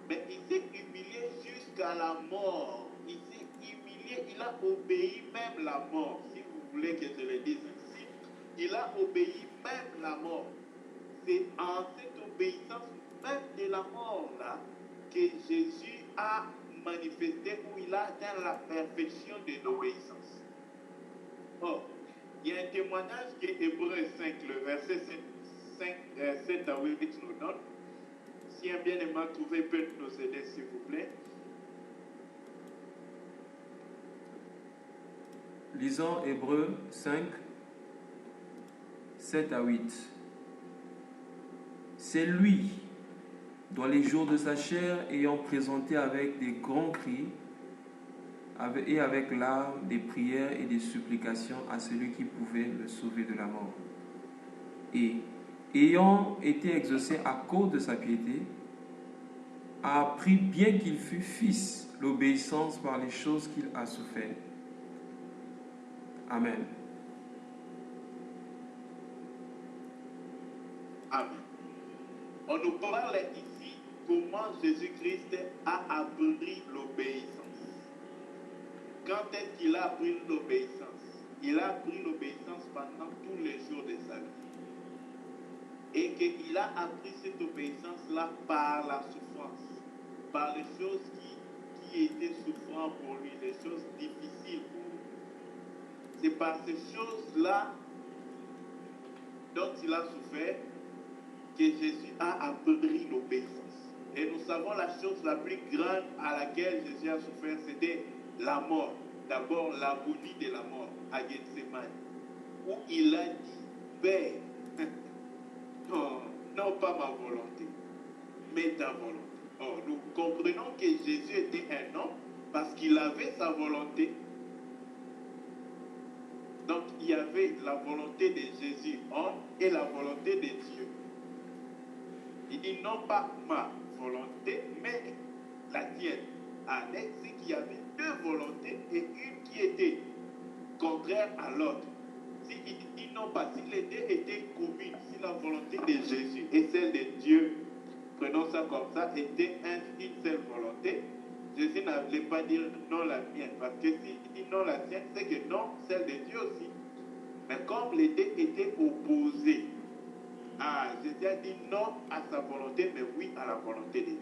mais il s'est humilié jusqu'à la mort. Il s'est humilié, il a obéi même la mort, si vous voulez que je le dise ainsi. Il a obéi même la mort. C'est en cette obéissance même de la mort-là que Jésus a manifesté où il a atteint la perfection de l'obéissance. Or, il y a un témoignage qui est Hébreux 5, le verset 7 à 8 nous donne. Si un bien-aimé trouvé peut nous aider, s'il vous plaît. Lisons Hébreux 5, 7 à 8. C'est lui, dans les jours de sa chair, ayant présenté avec des grands cris et avec larmes, des prières et des supplications à celui qui pouvait le sauver de la mort. Et, ayant été exaucé à cause de sa piété, a appris, bien qu'il fût fils, l'obéissance par les choses qu'il a souffert. Amen. Amen. On nous parle ici comment Jésus-Christ a appris l'obéissance. Quand est-ce qu'il a appris l'obéissance? Il a appris l'obéissance pendant tous les jours de sa vie. Et qu'il a appris cette obéissance-là par la souffrance, par les choses qui étaient souffrantes pour lui, les choses difficiles pour lui. C'est par ces choses-là dont il a souffert que Jésus a appris l'obéissance. Et nous savons la chose la plus grande à laquelle Jésus a souffert, c'était la mort. D'abord, l'agonie de la mort à Gethsémani, où il a dit, Père, non pas ma volonté, mais ta volonté. Or, nous comprenons que Jésus était un homme parce qu'il avait sa volonté. Donc, il y avait la volonté de Jésus, homme, et la volonté de Dieu. Il dit non pas ma volonté, mais la tienne. Avec ce qu'il y avait deux volontés et une qui était contraire à l'autre. Si il dit non pas, si les deux étaient communes, si la volonté de Jésus et celle de Dieu, prenons ça comme ça, était une seule volonté, Jésus n'allait pas dire non la mienne, parce que s'il dit non la tienne, c'est que non, celle de Dieu aussi. Mais comme les deux étaient opposés, Jésus a dit non à sa volonté, mais oui à la volonté de Dieu.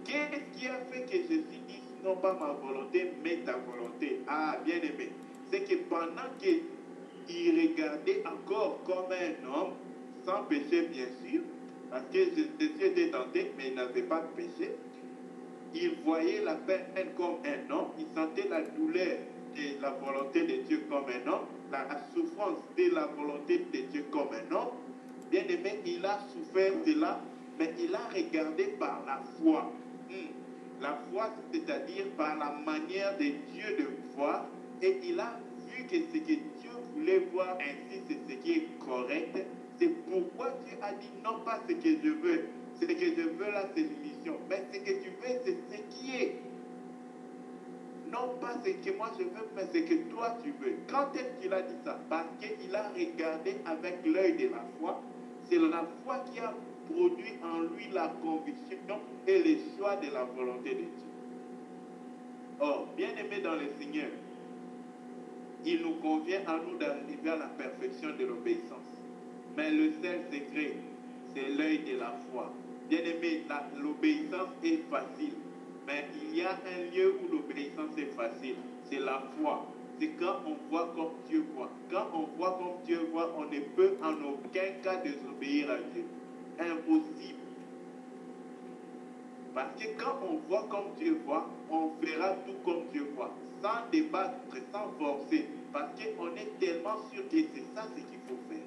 Qu'est-ce qui a fait que Jésus dise non pas ma volonté, mais ta volonté? Bien aimé, c'est que pendant qu'il regardait encore comme un homme, sans péché bien sûr, parce que Jésus était tenté, mais il n'avait pas de péché, il voyait la peine comme un homme, il sentait la douleur de la volonté de Dieu comme un homme, la souffrance de la volonté de Dieu comme un homme. Bien aimé, il a souffert cela, mais il a regardé par la foi. La foi, c'est-à-dire par la manière de Dieu de voir, et il a vu que ce que Dieu voulait voir ainsi, c'est ce qui est correct. C'est pourquoi Dieu a dit non pas ce que je veux, ce que je veux là, c'est l'émission, mais ce que tu veux, c'est ce qui est. Non pas ce que moi je veux, mais ce que toi tu veux. Quand est-ce qu'il a dit ça? Parce qu'il a regardé avec l'œil de la foi. C'est la foi qui a produit en lui la conviction et le choix de la volonté de Dieu. Or, bien aimé dans le Seigneur, il nous convient à nous d'arriver à la perfection de l'obéissance. Mais le seul secret, c'est l'œil de la foi. Bien aimé, l'obéissance est facile. Mais il y a un lieu où l'obéissance est facile. C'est la foi. C'est quand on voit comme Dieu voit. Quand on voit comme Dieu voit, on ne peut en aucun cas désobéir à Dieu. Impossible. Parce que quand on voit comme Dieu voit, on fera tout comme Dieu voit. Sans débattre, sans forcer. Parce qu'on est tellement sûr que c'est ça ce qu'il faut faire.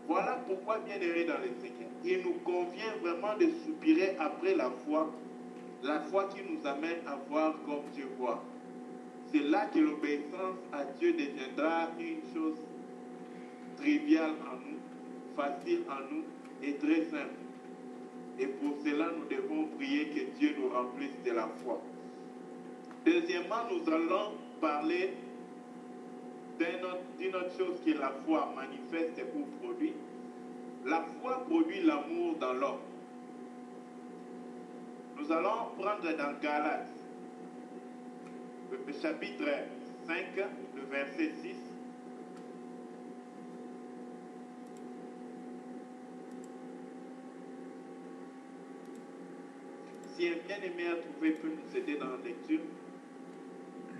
Voilà pourquoi, bien aimé dans le Seigneur, il nous convient vraiment de soupirer après la foi qui nous amène à voir comme Dieu voit. C'est là que l'obéissance à Dieu deviendra une chose triviale en nous, facile en nous et très simple. Et pour cela, nous devons prier que Dieu nous remplisse de la Deuxièmement, nous allons parler d'une autre chose que la foi manifeste ou produit. La foi produit l'amour dans l'homme. Nous allons prendre dans Galates, le chapitre 5, le verset 6. Si un bien-aimé à trouver peut nous aider dans la lecture.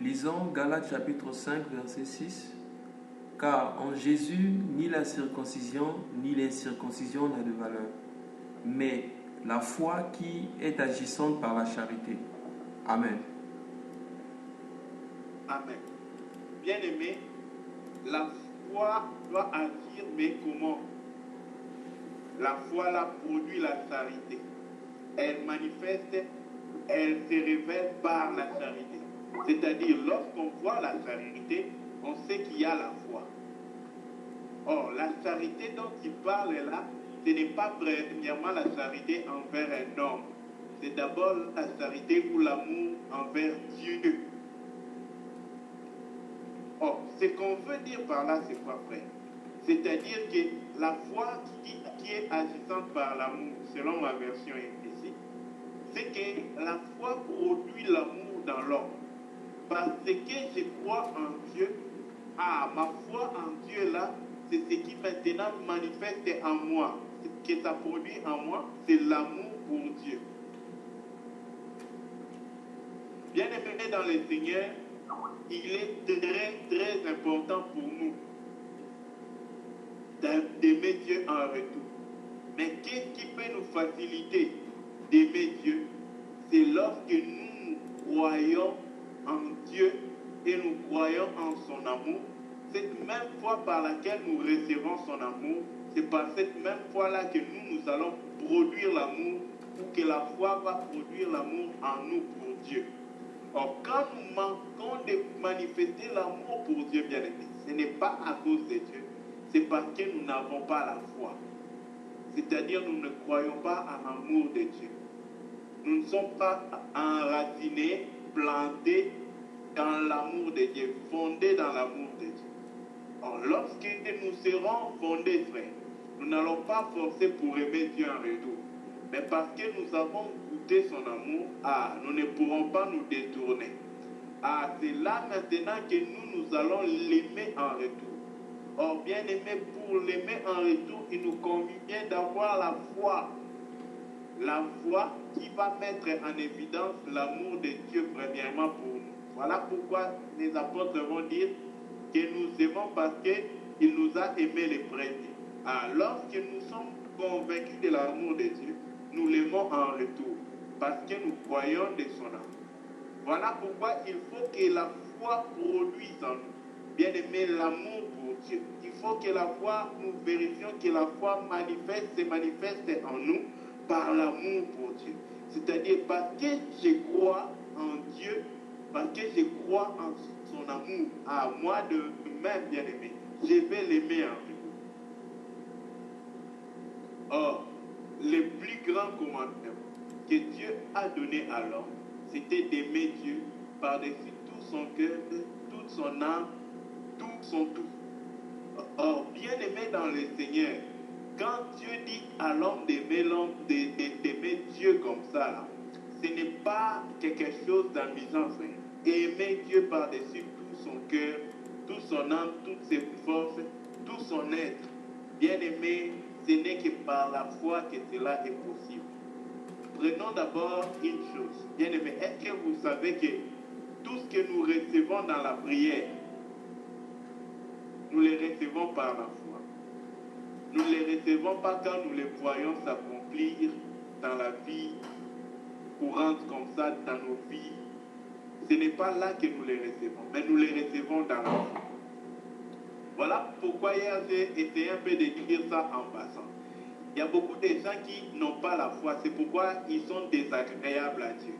Lisons Galates chapitre 5, verset 6. Car en Jésus, ni la circoncision ni l'incirconcision n'a de valeur, mais la foi qui est agissante par la charité. Amen. Amen. Bien-aimé, la foi doit agir, mais comment? La foi là produit la charité. Elle manifeste, elle se révèle par la charité. C'est-à-dire, lorsqu'on voit la charité, on sait qu'il y a la foi. Or, la charité dont il parle là, ce n'est pas premièrement la charité envers un homme. C'est d'abord la charité ou l'amour envers Dieu. Or, ce qu'on veut dire par là, c'est quoi, frère? C'est-à-dire que la foi qui est agissante par l'amour, selon ma version ici, c'est que la foi produit l'amour dans l'homme. Parce que je crois en Dieu, ma foi en Dieu là, c'est ce qui maintenant manifeste en moi. Ce que ça produit en moi, c'est l'amour pour Dieu. Bien aimé dans le Seigneur, il est très très important pour nous d'aimer Dieu en retour. Mais qu'est-ce qui peut nous faciliter d'aimer Dieu? C'est lorsque nous croyons en Dieu et nous croyons en son amour. Cette même foi par laquelle nous recevons son amour, c'est par cette même foi-là que nous allons produire l'amour, ou que la foi va produire l'amour en nous pour Dieu. Or, quand nous manquons de manifester l'amour pour Dieu, bien-aimé, ce n'est pas à cause de Dieu, c'est parce que nous n'avons pas la foi. C'est-à-dire, nous ne croyons pas à l'amour de Dieu. Nous ne sommes pas enracinés, plantés dans l'amour de Dieu, fondés dans l'amour de Dieu. Or, lorsque nous serons fondés, frère, nous n'allons pas forcer pour aimer Dieu en retour. Mais parce que nous avons goûté son amour, nous ne pourrons pas nous détourner. C'est là maintenant que nous allons l'aimer en retour. Or, bien aimé, pour l'aimer en retour, il nous convient d'avoir la foi. La foi qui va mettre en évidence l'amour de Dieu premièrement pour nous. Voilà pourquoi les apôtres vont dire que nous aimons parce qu'il nous a aimés les premiers. Lorsque nous sommes convaincus de l'amour de Dieu, nous l'aimons en retour parce que nous croyons de son amour. Voilà pourquoi il faut que la foi produise en nous. Bien aimé, l'amour pour Dieu. Il faut que la foi, nous vérifions que la foi se manifeste en nous par l'amour pour Dieu. C'est-à-dire parce que je crois en Dieu, parce que je crois en son amour, à moi de même, bien aimé, je vais l'aimer en retour. Or, le plus grand commandement que Dieu a donné à l'homme, c'était d'aimer Dieu par-dessus tout son cœur, toute son âme, tout son tout. Or, bien aimé dans le Seigneur, quand Dieu dit à l'homme d'aimer Dieu comme ça, là, ce n'est pas quelque chose d'amusant, frère. Aimer Dieu par-dessus tout son cœur, toute son âme, toutes ses forces, tout son être. Bien aimé, ce n'est que par la foi que cela est possible. Prenons d'abord une chose. Bien aimé, est-ce que vous savez que tout ce que nous recevons dans la prière, nous les recevons par la foi. Nous ne les recevons pas quand nous les voyons s'accomplir dans la vie courante comme ça, dans nos vies. Ce n'est pas là que nous les recevons, mais nous les recevons dans la foi. Voilà pourquoi hier j'ai essayé un peu de dire ça en passant. Il y a beaucoup de gens qui n'ont pas la foi, c'est pourquoi ils sont désagréables à Dieu.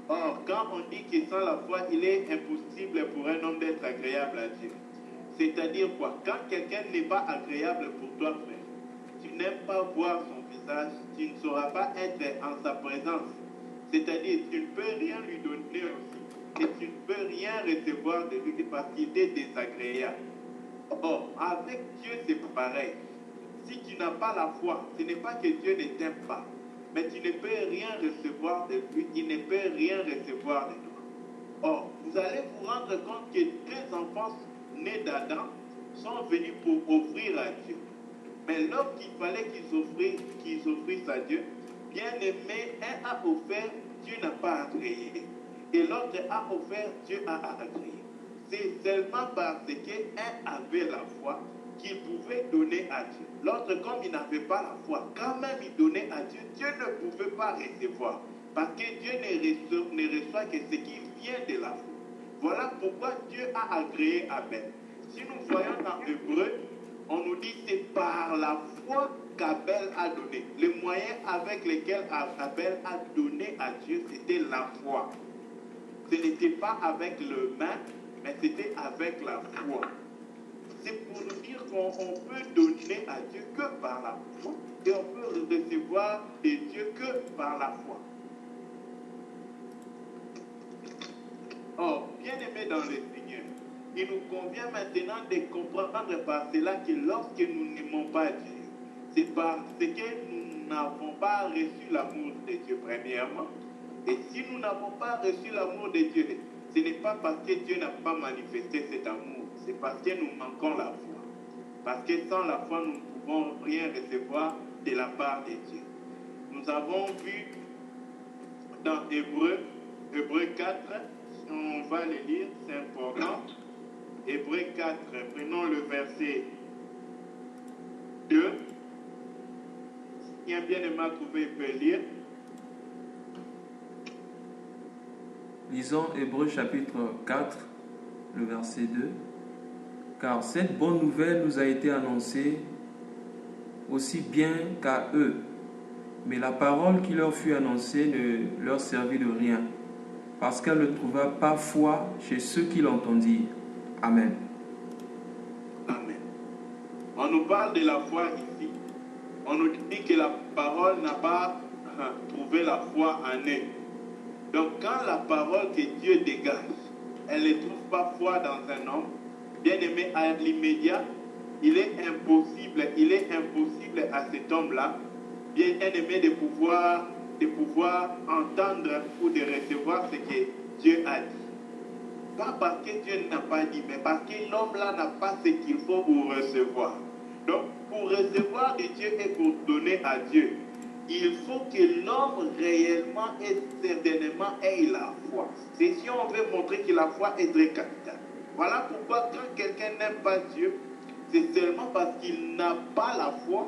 Or, quand on dit que sans la foi, il est impossible pour un homme d'être agréable à Dieu. C'est-à-dire quoi? Quand quelqu'un n'est pas agréable pour toi, frère, tu n'aimes pas voir son visage, tu ne sauras pas être en sa présence. C'est-à-dire, tu ne peux rien lui donner aussi. Et tu ne peux rien recevoir de lui parce qu'il est désagréable. Or, avec Dieu, c'est pareil. Si tu n'as pas la foi, ce n'est pas que Dieu ne t'aime pas, mais tu ne peux rien recevoir de lui, il ne peut rien recevoir de toi. Or, vous allez vous rendre compte que deux enfants nés d'Adam sont venus pour offrir à Dieu. Mais lorsqu'il fallait qu'ils offrissent à Dieu, bien aimé, un a offert, Dieu n'a pas agréé. Et l'autre a offert, Dieu a agréé. c'est seulement parce qu'un avait la foi qu'il pouvait donner à Dieu. L'autre, comme il n'avait pas la foi, quand même il donnait à Dieu, Dieu ne pouvait pas recevoir. Parce que Dieu ne reçoit que ce qui vient de la foi. Voilà pourquoi Dieu a agréé Abel. Si nous voyons dans Hébreu, on nous dit que c'est par la foi qu'Abel a donné. Les moyens avec lesquels Abel a donné à Dieu, c'était la foi. Ce n'était pas avec le main, mais c'était avec la foi. C'est pour nous dire qu'on peut donner à Dieu que par la foi et on peut recevoir de Dieu que par la foi. Or, bien aimé dans le Seigneur, il nous convient maintenant de comprendre par cela que lorsque nous n'aimons pas Dieu, c'est parce que nous n'avons pas reçu l'amour de Dieu premièrement. Et si nous n'avons pas reçu l'amour de Dieu, ce n'est pas parce que Dieu n'a pas manifesté cet amour, c'est parce que nous manquons la foi. Parce que sans la foi, nous ne pouvons rien recevoir de la part de Dieu. Nous avons vu dans Hébreu 4, on va le lire, c'est important. Hébreu 4, prenons le verset 2. Si un bien-aimé a trouvé, il peut lire. Lisons Hébreu chapitre 4, le verset 2. Car cette bonne nouvelle nous a été annoncée aussi bien qu'à eux. Mais la parole qui leur fut annoncée ne leur servit de rien, parce qu'elle ne trouva pas foi chez ceux qui l'entendirent. Amen. Amen. On nous parle de la foi ici. On nous dit que la parole n'a pas trouvé la foi en eux. Donc quand la parole que Dieu dégage, elle ne trouve pas foi dans un homme, bien aimé, à l'immédiat, il est impossible à cet homme-là, bien aimé, de pouvoir entendre ou de recevoir ce que Dieu a dit. Pas parce que Dieu n'a pas dit, mais parce que l'homme-là n'a pas ce qu'il faut pour recevoir. Donc, pour recevoir de Dieu et pour donner à Dieu, il faut que l'homme réellement et certainement ait la foi. C'est si on veut montrer que la foi est très capitale. Voilà pourquoi quand quelqu'un n'aime pas Dieu, c'est seulement parce qu'il n'a pas la foi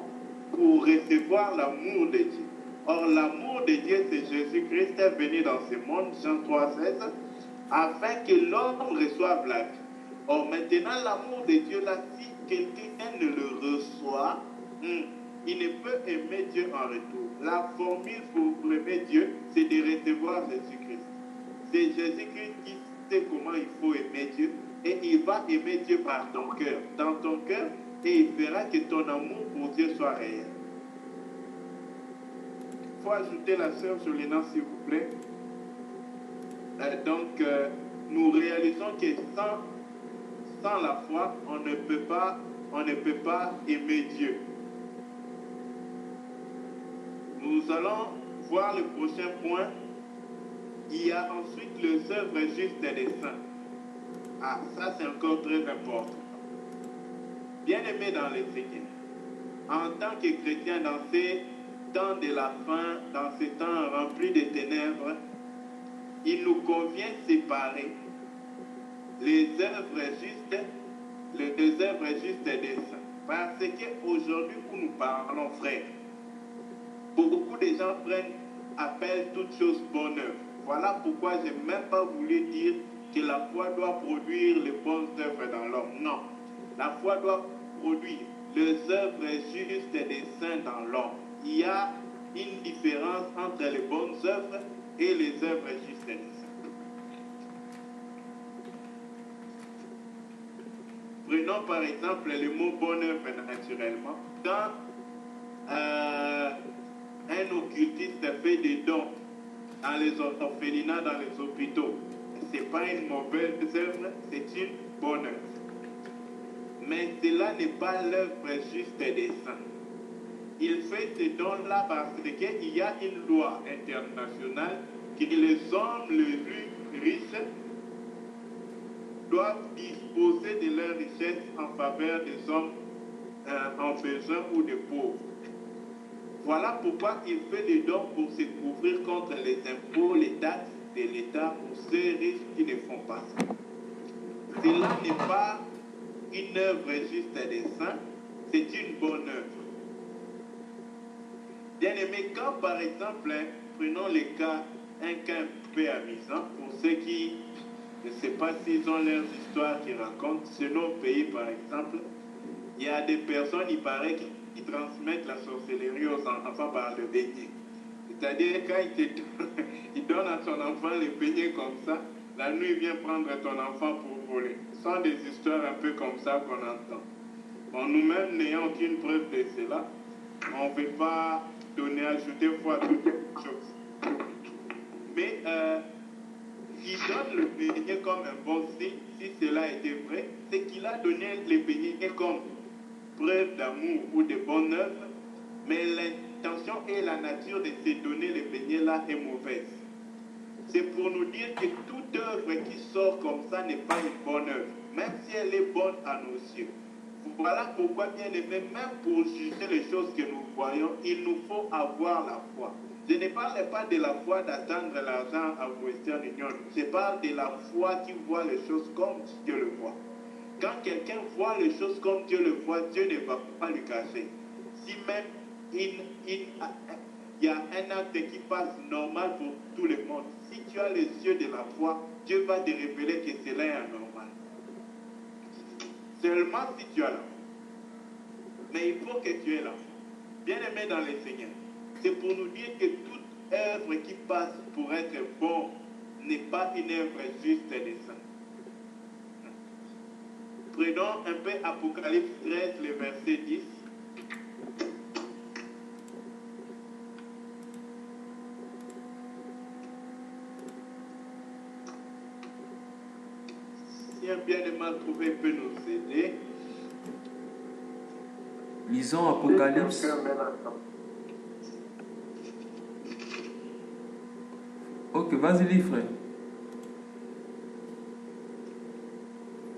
pour recevoir l'amour de Dieu. Or, l'amour de Dieu, c'est Jésus-Christ venu dans ce monde, Jean 3,16, afin que l'homme reçoive la vie. Or, maintenant, l'amour de Dieu, là, si quelqu'un ne le reçoit, il ne peut aimer Dieu en retour. La formule pour aimer Dieu, c'est de recevoir Jésus-Christ. C'est Jésus-Christ qui sait comment il faut aimer Dieu et il va aimer Dieu par ton cœur, dans ton cœur, et il fera que ton amour pour Dieu soit réel. Il faut ajouter la sœur Jolina, s'il vous plaît. Nous réalisons que sans la foi, on ne peut pas aimer Dieu. Nous allons voir le prochain point. Il y a ensuite les œuvres justes des saints. Ah, ça c'est encore très important. Bien-aimés dans le Seigneur, en tant que chrétien dans ces temps de la fin, dans ces temps remplis de ténèbres, il nous convient séparer les œuvres justes des saints. Parce qu'aujourd'hui où nous parlons, frères, beaucoup de gens appellent toutes choses bonne œuvre. Voilà pourquoi je n'ai même pas voulu dire que la foi doit produire les bonnes œuvres dans l'homme. Non. La foi doit produire les œuvres justes des saints dans l'homme. Il y a une différence entre les bonnes œuvres et les œuvres justes des saints. Prenons par exemple le mot bonne œuvre naturellement. Quand un occultiste fait des dons dans les orphelinats, dans les hôpitaux, ce n'est pas une mauvaise œuvre, c'est une bonne œuvre. Mais cela n'est pas l'œuvre juste des saints. Il fait ces dons-là parce qu'il y a une loi internationale que les hommes les plus riches doivent disposer de leur richesse en faveur des hommes en besoin ou des pauvres. Voilà pourquoi il fait des dons pour se couvrir contre les impôts, les taxes de l'État pour ceux riches qui ne font pas ça. cela n'est pas une œuvre juste des saints, c'est une bonne œuvre. Bien aimé, quand par exemple, prenons un cas un peu amusant, pour ceux qui ne savent pas s'ils ont leurs histoires qu'ils racontent, sur nos pays par exemple, il y a des personnes, il paraît, qui transmettent la sorcellerie aux enfants par le beignet. C'est-à-dire, quand il donne à son enfant le beignet comme ça, la nuit, il vient prendre ton enfant pour voler. Ce sont des histoires un peu comme ça qu'on entend. Bon, nous-mêmes, n'ayant aucune preuve de cela, on ne veut pas ajouter foi à toutes les choses. Mais il donne le beignet comme un bon signe, si cela était vrai, c'est qu'il a donné les beignets comme preuve d'amour ou de bonne œuvre, mais l'intention et la nature de se donner les beignets là est mauvaise. C'est pour nous dire que toute œuvre qui sort comme ça n'est pas une bonne œuvre, même si elle est bonne à nos yeux. Voilà pourquoi, bien aimé, même pour juger les choses que nous voyons, il nous faut avoir la foi. Je ne parle pas de la foi d'attendre l'argent à Western Union. Je parle de la foi qui voit les choses comme Dieu le voit. Quand quelqu'un voit les choses comme Dieu le voit, Dieu ne va pas lui cacher. Si même il y a un acte qui passe normal pour tout le monde, si tu as les yeux de la foi, Dieu va te révéler que cela est anormal. Seulement si tu as la foi. Mais il faut que tu aies la foi. Bien aimé dans le Seigneur, c'est pour nous dire que toute œuvre qui passe pour être bon n'est pas une œuvre juste des saints. Prenons un peu Apocalypse 13, le verset 10. Si un bien et mal trouvé peut nous aider. Lisons Apocalypse. Ok, vas-y, lis, frère.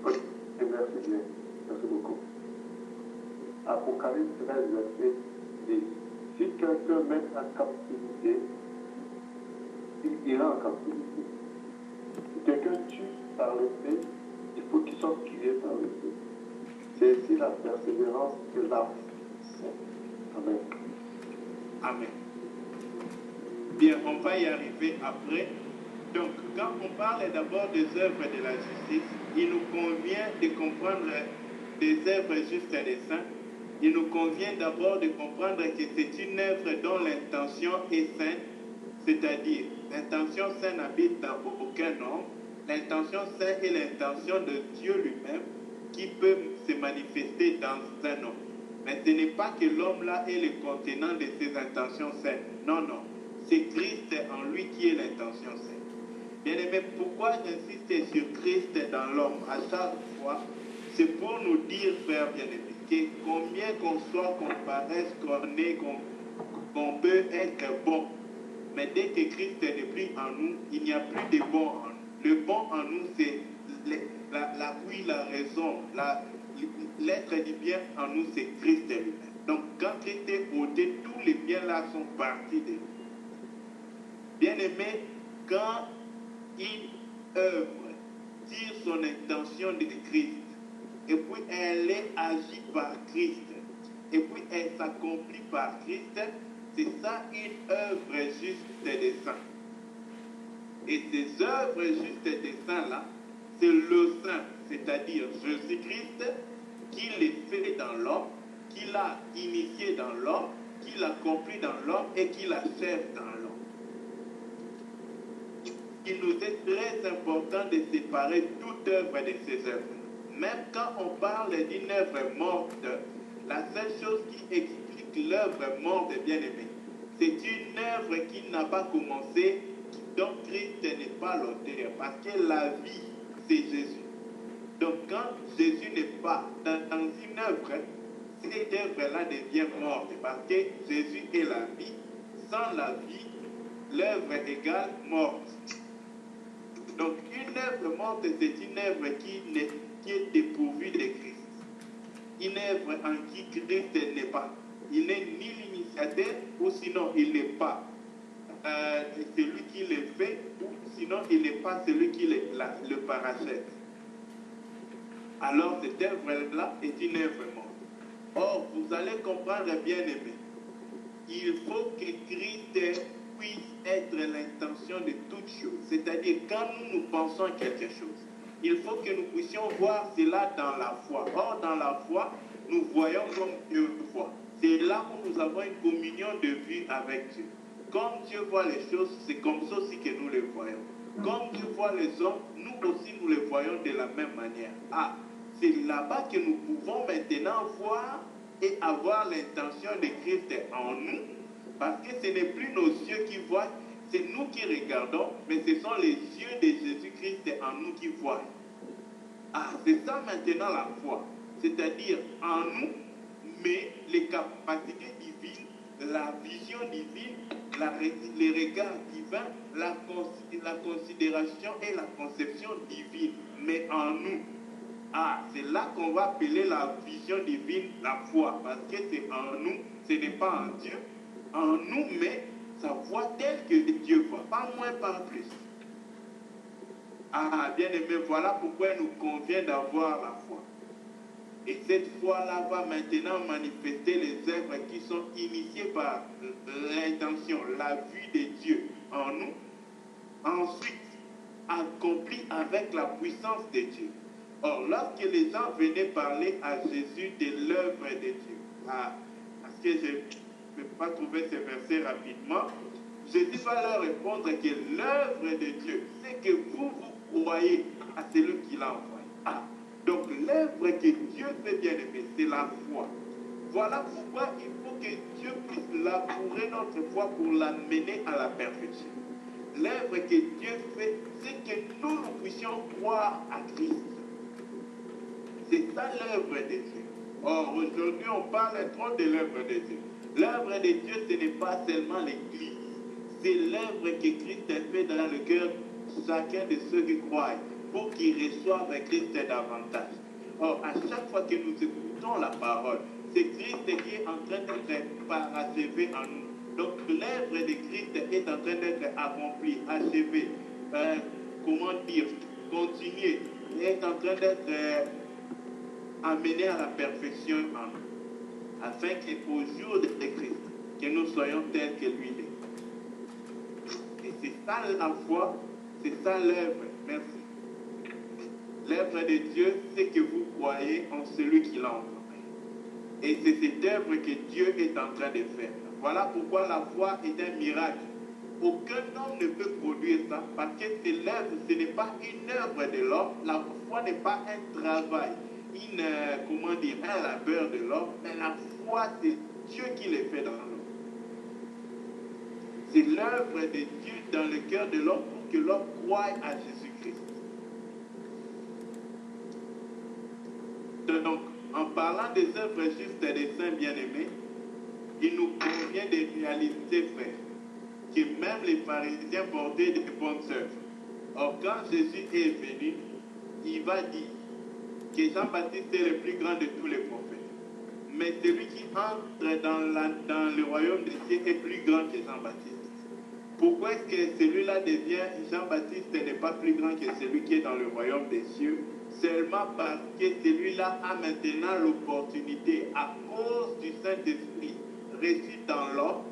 Merci bien. Merci beaucoup. Apocalypse 13, verset 10. Si quelqu'un met en captivité, il ira en captivité. Si quelqu'un tue par l'épée, il faut qu'il soit tué par l'épée. C'est ici la persévérance que l'art. Amen. Amen. Bien, on va y arriver après. Donc, quand on parle d'abord des œuvres de la justice, il nous convient de comprendre des œuvres justes des saints. Il nous convient d'abord de comprendre que c'est une œuvre dont l'intention est sainte, c'est-à-dire l'intention sainte n'habite dans aucun homme. L'intention sainte est l'intention de Dieu lui-même qui peut se manifester dans un homme. Mais ce n'est pas que l'homme là est le contenant de ses intentions saines. Non, non. C'est Christ en lui qui est l'intention saine. Bien aimé, pourquoi j'insiste sur Christ dans l'homme à chaque fois? C'est pour nous dire, frère bien-aimé, que combien qu'on soit, qu'on paraisse, qu'on peut être bon, mais dès que Christ n'est plus en nous, il n'y a plus de bon en nous. Le bon en nous, c'est la raison, l'être du bien en nous, c'est Christ lui-même. Donc, quand Christ est ôté, tous les biens là sont partis de nous. Bien-aimé, quand une œuvre tire son intention de Christ, et puis elle est agie par Christ, et puis elle s'accomplit par Christ, c'est ça une œuvre juste des saints. Et ces œuvres justes des saints là, c'est le saint, c'est-à-dire Jésus-Christ, qui les fait dans l'homme, qui l'a initié dans l'homme, qui l'accomplit dans l'homme et qui l'achève dans l'homme. Il nous est très important de séparer toute œuvre de ces œuvres. Même quand on parle d'une œuvre morte, la seule chose qui explique l'œuvre morte, bien aimé, c'est une œuvre qui n'a pas commencé, dont Christ n'est pas l'auteur, parce que la vie, c'est Jésus. Donc quand Jésus n'est pas dans une œuvre, cette œuvre-là devient morte, parce que Jésus est la vie. Sans la vie, l'œuvre égale morte. Donc une œuvre morte, c'est une œuvre qui est dépourvue de Christ. Une œuvre en qui Christ n'est pas. Il n'est ni l'initiateur, ou sinon il n'est pas celui qui le fait, ou sinon il n'est pas celui qui le parachète. alors cette œuvre-là est une œuvre morte. Or, vous allez comprendre, bien aimé, il faut que Christ puisse être l'intention de toute chose. C'est-à-dire, quand nous pensons à quelque chose, il faut que nous puissions voir cela dans la foi. Or, dans la foi, nous voyons comme Dieu voit. C'est là où nous avons une communion de vue avec Dieu. Comme Dieu voit les choses, c'est comme ça aussi que nous les voyons. Comme Dieu voit les hommes, nous aussi nous les voyons de la même manière. Ah, c'est là-bas que nous pouvons maintenant voir et avoir l'intention de Christ en nous, parce que ce n'est plus nos yeux qui voient, c'est nous qui regardons, mais ce sont les yeux de Jésus-Christ en nous qui voient. Ah, c'est ça maintenant la foi, c'est-à-dire en nous, mais les capacités divines, la vision divine, les regards divins, la considération et la conception divine, mais en nous. Ah, c'est là qu'on va appeler la vision divine la foi, parce que c'est en nous, ce n'est pas en Dieu, en nous, mais sa voix telle que Dieu voit, pas moins, pas plus. Ah, bien aimé, voilà pourquoi il nous convient d'avoir la foi. Et cette foi-là va maintenant manifester les œuvres qui sont initiées par l'intention, la vue de Dieu en nous, ensuite accomplies avec la puissance de Dieu. Or, lorsque les gens venaient parler à Jésus de l'œuvre de Dieu, parce que je ne peux pas trouver ce verset rapidement, Jésus va leur répondre que l'œuvre de Dieu, c'est que vous croyez à celui qui l'a envoyé. Ah, donc l'œuvre que Dieu fait, bien aimé, c'est la foi. Voilà pourquoi il faut que Dieu puisse labourer notre foi pour l'amener à la perfection. L'œuvre que Dieu fait, c'est que nous puissions croire à Christ. C'est ça l'œuvre de Dieu. Or, aujourd'hui, on parle trop de l'œuvre de Dieu. L'œuvre de Dieu, ce n'est pas seulement l'Église. C'est l'œuvre que Christ a fait dans le cœur de chacun de ceux qui croient, pour qu'ils reçoivent Christ davantage. Or, à chaque fois que nous écoutons la parole, c'est Christ qui est en train d'être parachevé en nous. Donc, l'œuvre de Christ est en train d'être accomplie, achevée, continuée, est en train d'être amené à la perfection en nous, afin qu'au jour de Christ, que nous soyons tels que lui est. Et c'est ça la foi, c'est ça l'œuvre. Merci. L'œuvre de Dieu, c'est que vous croyez en celui qui l'a envoyé. Et c'est cette œuvre que Dieu est en train de faire. Voilà pourquoi la foi est un miracle. Aucun homme ne peut produire ça, parce que c'est l'œuvre, ce n'est pas une œuvre de l'homme. La foi n'est pas un travail, un labeur de l'homme, mais la foi, c'est Dieu qui le fait dans l'homme. C'est l'œuvre de Dieu dans le cœur de l'homme pour que l'homme croie à Jésus-Christ. Donc, en parlant des œuvres justes des saints bien-aimés, il nous convient de réaliser, frère, que même les pharisiens portaient de bonnes œuvres. Or, quand Jésus est venu, il va dire que Jean-Baptiste est le plus grand de tous les prophètes. Mais celui qui entre dans le royaume des cieux est plus grand que Jean-Baptiste. Pourquoi est-ce que celui-là devient, Jean-Baptiste n'est pas plus grand que celui qui est dans le royaume des cieux? Seulement parce que celui-là a maintenant l'opportunité, à cause du Saint-Esprit reçu dans l'homme,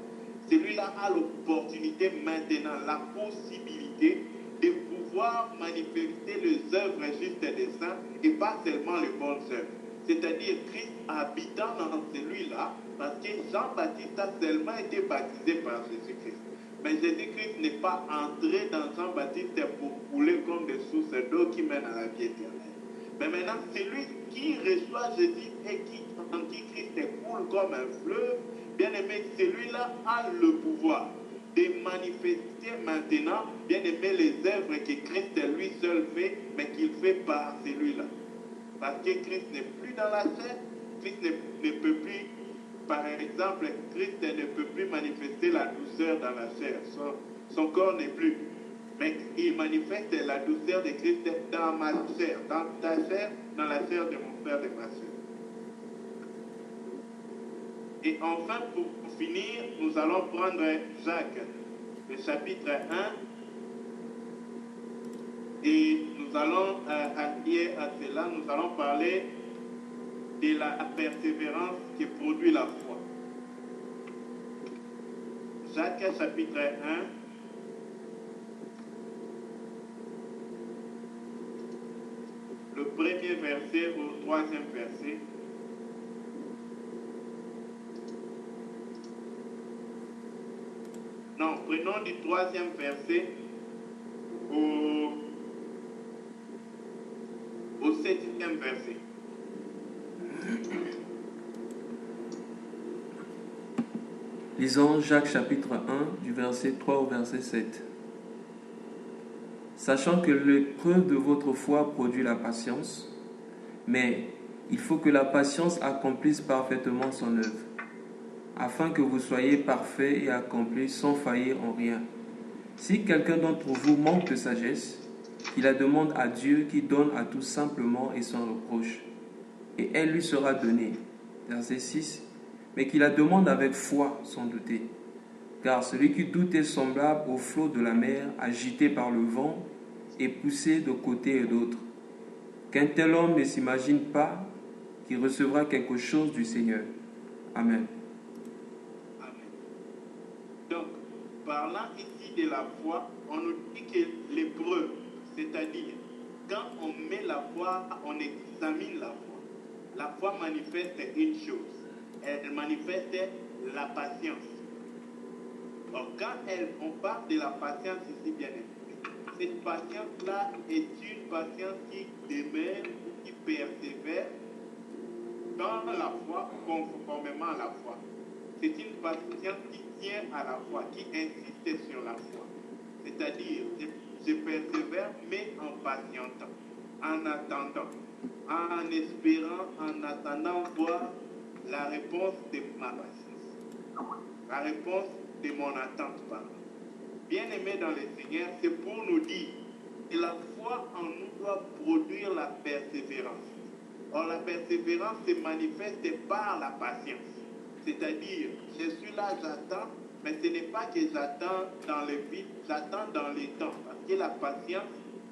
celui-là a l'opportunité maintenant, la possibilité de pouvoir manifester les œuvres justes des saints et pas seulement les bonnes œuvres. C'est-à-dire Christ habitant dans celui-là, parce que Jean-Baptiste a seulement été baptisé par Jésus-Christ. Mais Jésus-Christ n'est pas entré dans Jean-Baptiste pour couler comme des sources d'eau qui mènent à la vie éternelle. Mais maintenant, celui qui reçoit Jésus et en qui Christ coule comme un fleuve, bien aimé, celui-là a le pouvoir de manifester maintenant, bien aimé, les œuvres que Christ lui seul fait, mais qu'il fait par celui-là. Parce que Christ n'est plus dans la chair, Christ ne peut plus, par exemple, Christ ne peut plus manifester la douceur dans la chair. Son corps n'est plus. Mais il manifeste la douceur de Christ dans ma chair, dans ta chair, dans la chair de mon frère et ma soeur. Et enfin, pour finir, nous allons prendre Jacques, le chapitre 1, Et nous allons allier à cela, nous allons parler de la persévérance qui produit la foi. Jacques chapitre 1. Le premier verset au troisième verset. Non, prenons du troisième verset au septième verset. Lisons Jacques chapitre 1 du verset 3 au verset 7. Sachant que l'épreuve de votre foi produit la patience, mais il faut que la patience accomplisse parfaitement son œuvre, afin que vous soyez parfaits et accomplis sans faillir en rien. Si quelqu'un d'entre vous manque de sagesse, qu'il la demande à Dieu qui donne à tous simplement et sans reproche, et elle lui sera donnée. Verset 6. Mais qu'il la demande avec foi, sans douter. Car celui qui doute est semblable au flot de la mer, agité par le vent et poussé de côté et d'autre. Qu'un tel homme ne s'imagine pas qu'il recevra quelque chose du Seigneur. Amen. Amen. Donc, parlant ici de la foi, on nous dit que l'épreuve, c'est-à-dire quand on met la foi, on examine la foi. La foi manifeste une chose. Elle manifeste la patience. Or, quand on parle de la patience ici, bien aimé, cette patience-là est une patience qui demeure, qui persévère dans la foi, conformément à la foi. C'est une patience qui tient à la foi, qui insiste sur la foi. C'est-à-dire, je persévère, mais en patientant, en attendant, en espérant, en attendant voir la réponse de ma patience, la réponse de mon attente, pardon. Bien-aimés dans le Seigneur, c'est pour nous dire que la foi en nous doit produire la persévérance. Or, la persévérance se manifeste par la patience. C'est-à-dire, je suis là, j'attends, mais ce n'est pas que j'attends dans le vide, j'attends dans les temps. Parce que la patience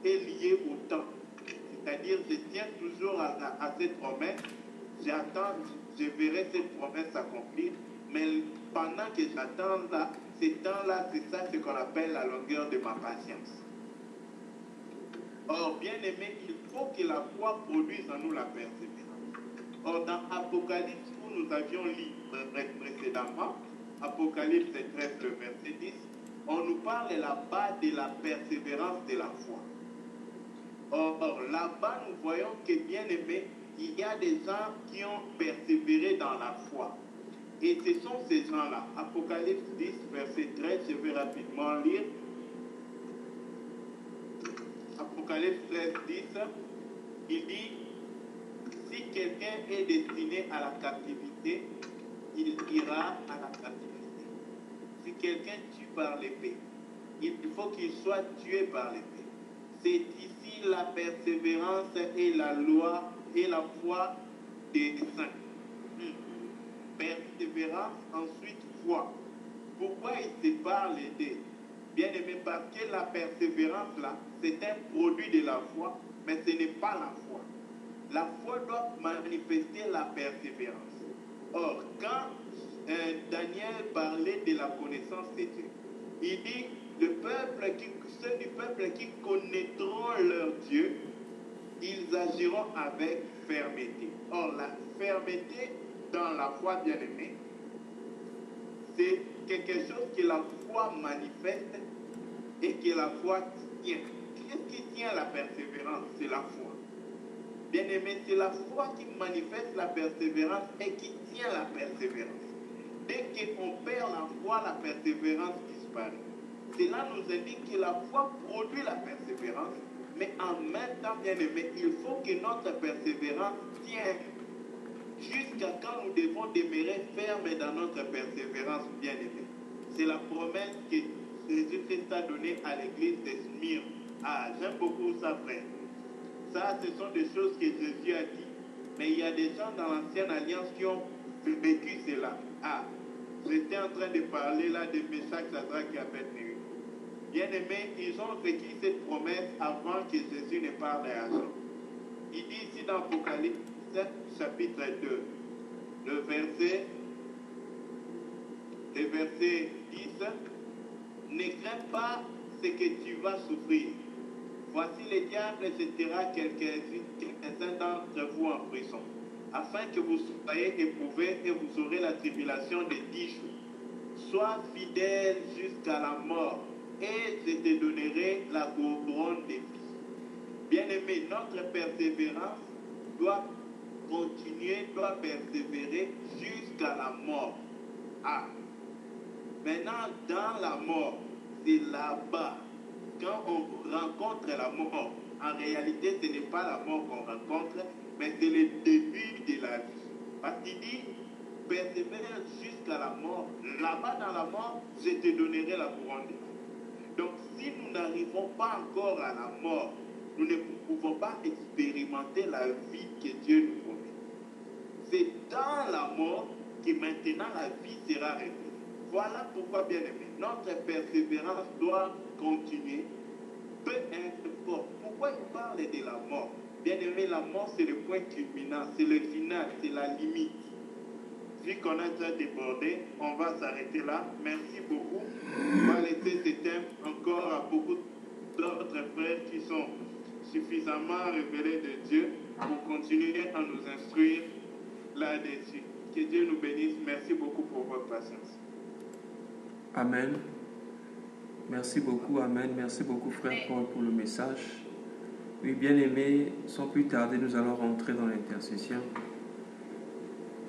est liée au temps. C'est-à-dire, je tiens toujours à cette promesse, j'attends, je verrai cette promesse s'accomplir, mais pendant que j'attends là, ces temps-là, c'est ça ce qu'on appelle la longueur de ma patience. Or, bien aimé, il faut que la foi produise en nous la persévérance. Or, dans Apocalypse, où nous avions lu précédemment, Apocalypse 13, le verset 10, on nous parle là-bas de la persévérance de la foi. Or, là-bas, nous voyons que, bien aimé, il y a des gens qui ont persévéré dans la foi. Et ce sont ces gens-là. Apocalypse 10, verset 13, je vais rapidement lire. Apocalypse 13, 10, il dit, si quelqu'un est destiné à la captivité, il ira à la captivité. Si quelqu'un tue par l'épée, il faut qu'il soit tué par l'épée. C'est ici la persévérance et la loi et la foi des saints. Persévérance, ensuite foi. Pourquoi il sépare les deux? Bien aimé, parce que la persévérance là, c'est un produit de la foi, mais ce n'est pas la foi. La foi doit manifester la persévérance. Or, quand Daniel parlait de la connaissance de Dieu, il dit, ceux du peuple qui connaîtront leur Dieu, ils agiront avec fermeté. Or, la fermeté dans la foi, bien aimée, c'est quelque chose que la foi manifeste et que la foi tient. Qu'est-ce qui tient la persévérance? C'est la foi. Bien aimé, c'est la foi qui manifeste la persévérance et qui tient la persévérance. Dès qu'on perd la foi, la persévérance disparaît. Cela nous indique que la foi produit la persévérance, mais en même temps, bien aimé, il faut que notre persévérance tienne. Jusqu'à quand nous devons demeurer fermes dans notre persévérance, bien-aimés. C'est la promesse que Jésus-Christ a donnée à l'église de Smyrne. Ah, j'aime beaucoup ça, frère. Ça, ce sont des choses que Jésus a dit. Mais il y a des gens dans l'ancienne alliance qui ont vécu cela. Ah, j'étais en train de parler là de Meshach, Shadrach et Abednego. Bien-aimés, ils ont requis cette promesse avant que Jésus ne parle d'argent. Il dit ici dans Apocalypse chapitre 2, le verset 10, ne crains pas ce que tu vas souffrir. Voici le diable jettera quelques-uns d'entre vous en prison, afin que vous soyez éprouvés et vous aurez la tribulation de 10 jours. Sois fidèle jusqu'à la mort, et je te donnerai la couronne de vie. Bien-aimé, notre persévérance doit continuer, doit persévérer jusqu'à la mort. Ah. Maintenant, dans la mort, c'est là-bas. Quand on rencontre la mort, en réalité, ce n'est pas la mort qu'on rencontre, mais c'est le début de la vie. Parce qu'il dit, persévère jusqu'à la mort. Là-bas, dans la mort, je te donnerai la couronne de vie. Donc, si nous n'arrivons pas encore à la mort, nous ne pouvons pas expérimenter la vie que Dieu nous promet. C'est dans la mort que maintenant la vie sera révélée. Voilà pourquoi, bien aimé, notre persévérance doit continuer, peu importe. Pourquoi il parle de la mort? Bien aimé, la mort, c'est le point culminant, c'est le final, c'est la limite. Vu qu'on a déjà débordé, on va s'arrêter là. Merci beaucoup. On va laisser ce thème encore à beaucoup d'autres frères qui sont suffisamment révélés de Dieu pour continuer à nous instruire là-dessus. Que Dieu nous bénisse. Merci beaucoup pour votre patience. Amen. Merci beaucoup, Amen. Merci beaucoup, frère Paul, pour le message. Oui, bien aimés, sans plus tarder, nous allons rentrer dans l'intercession.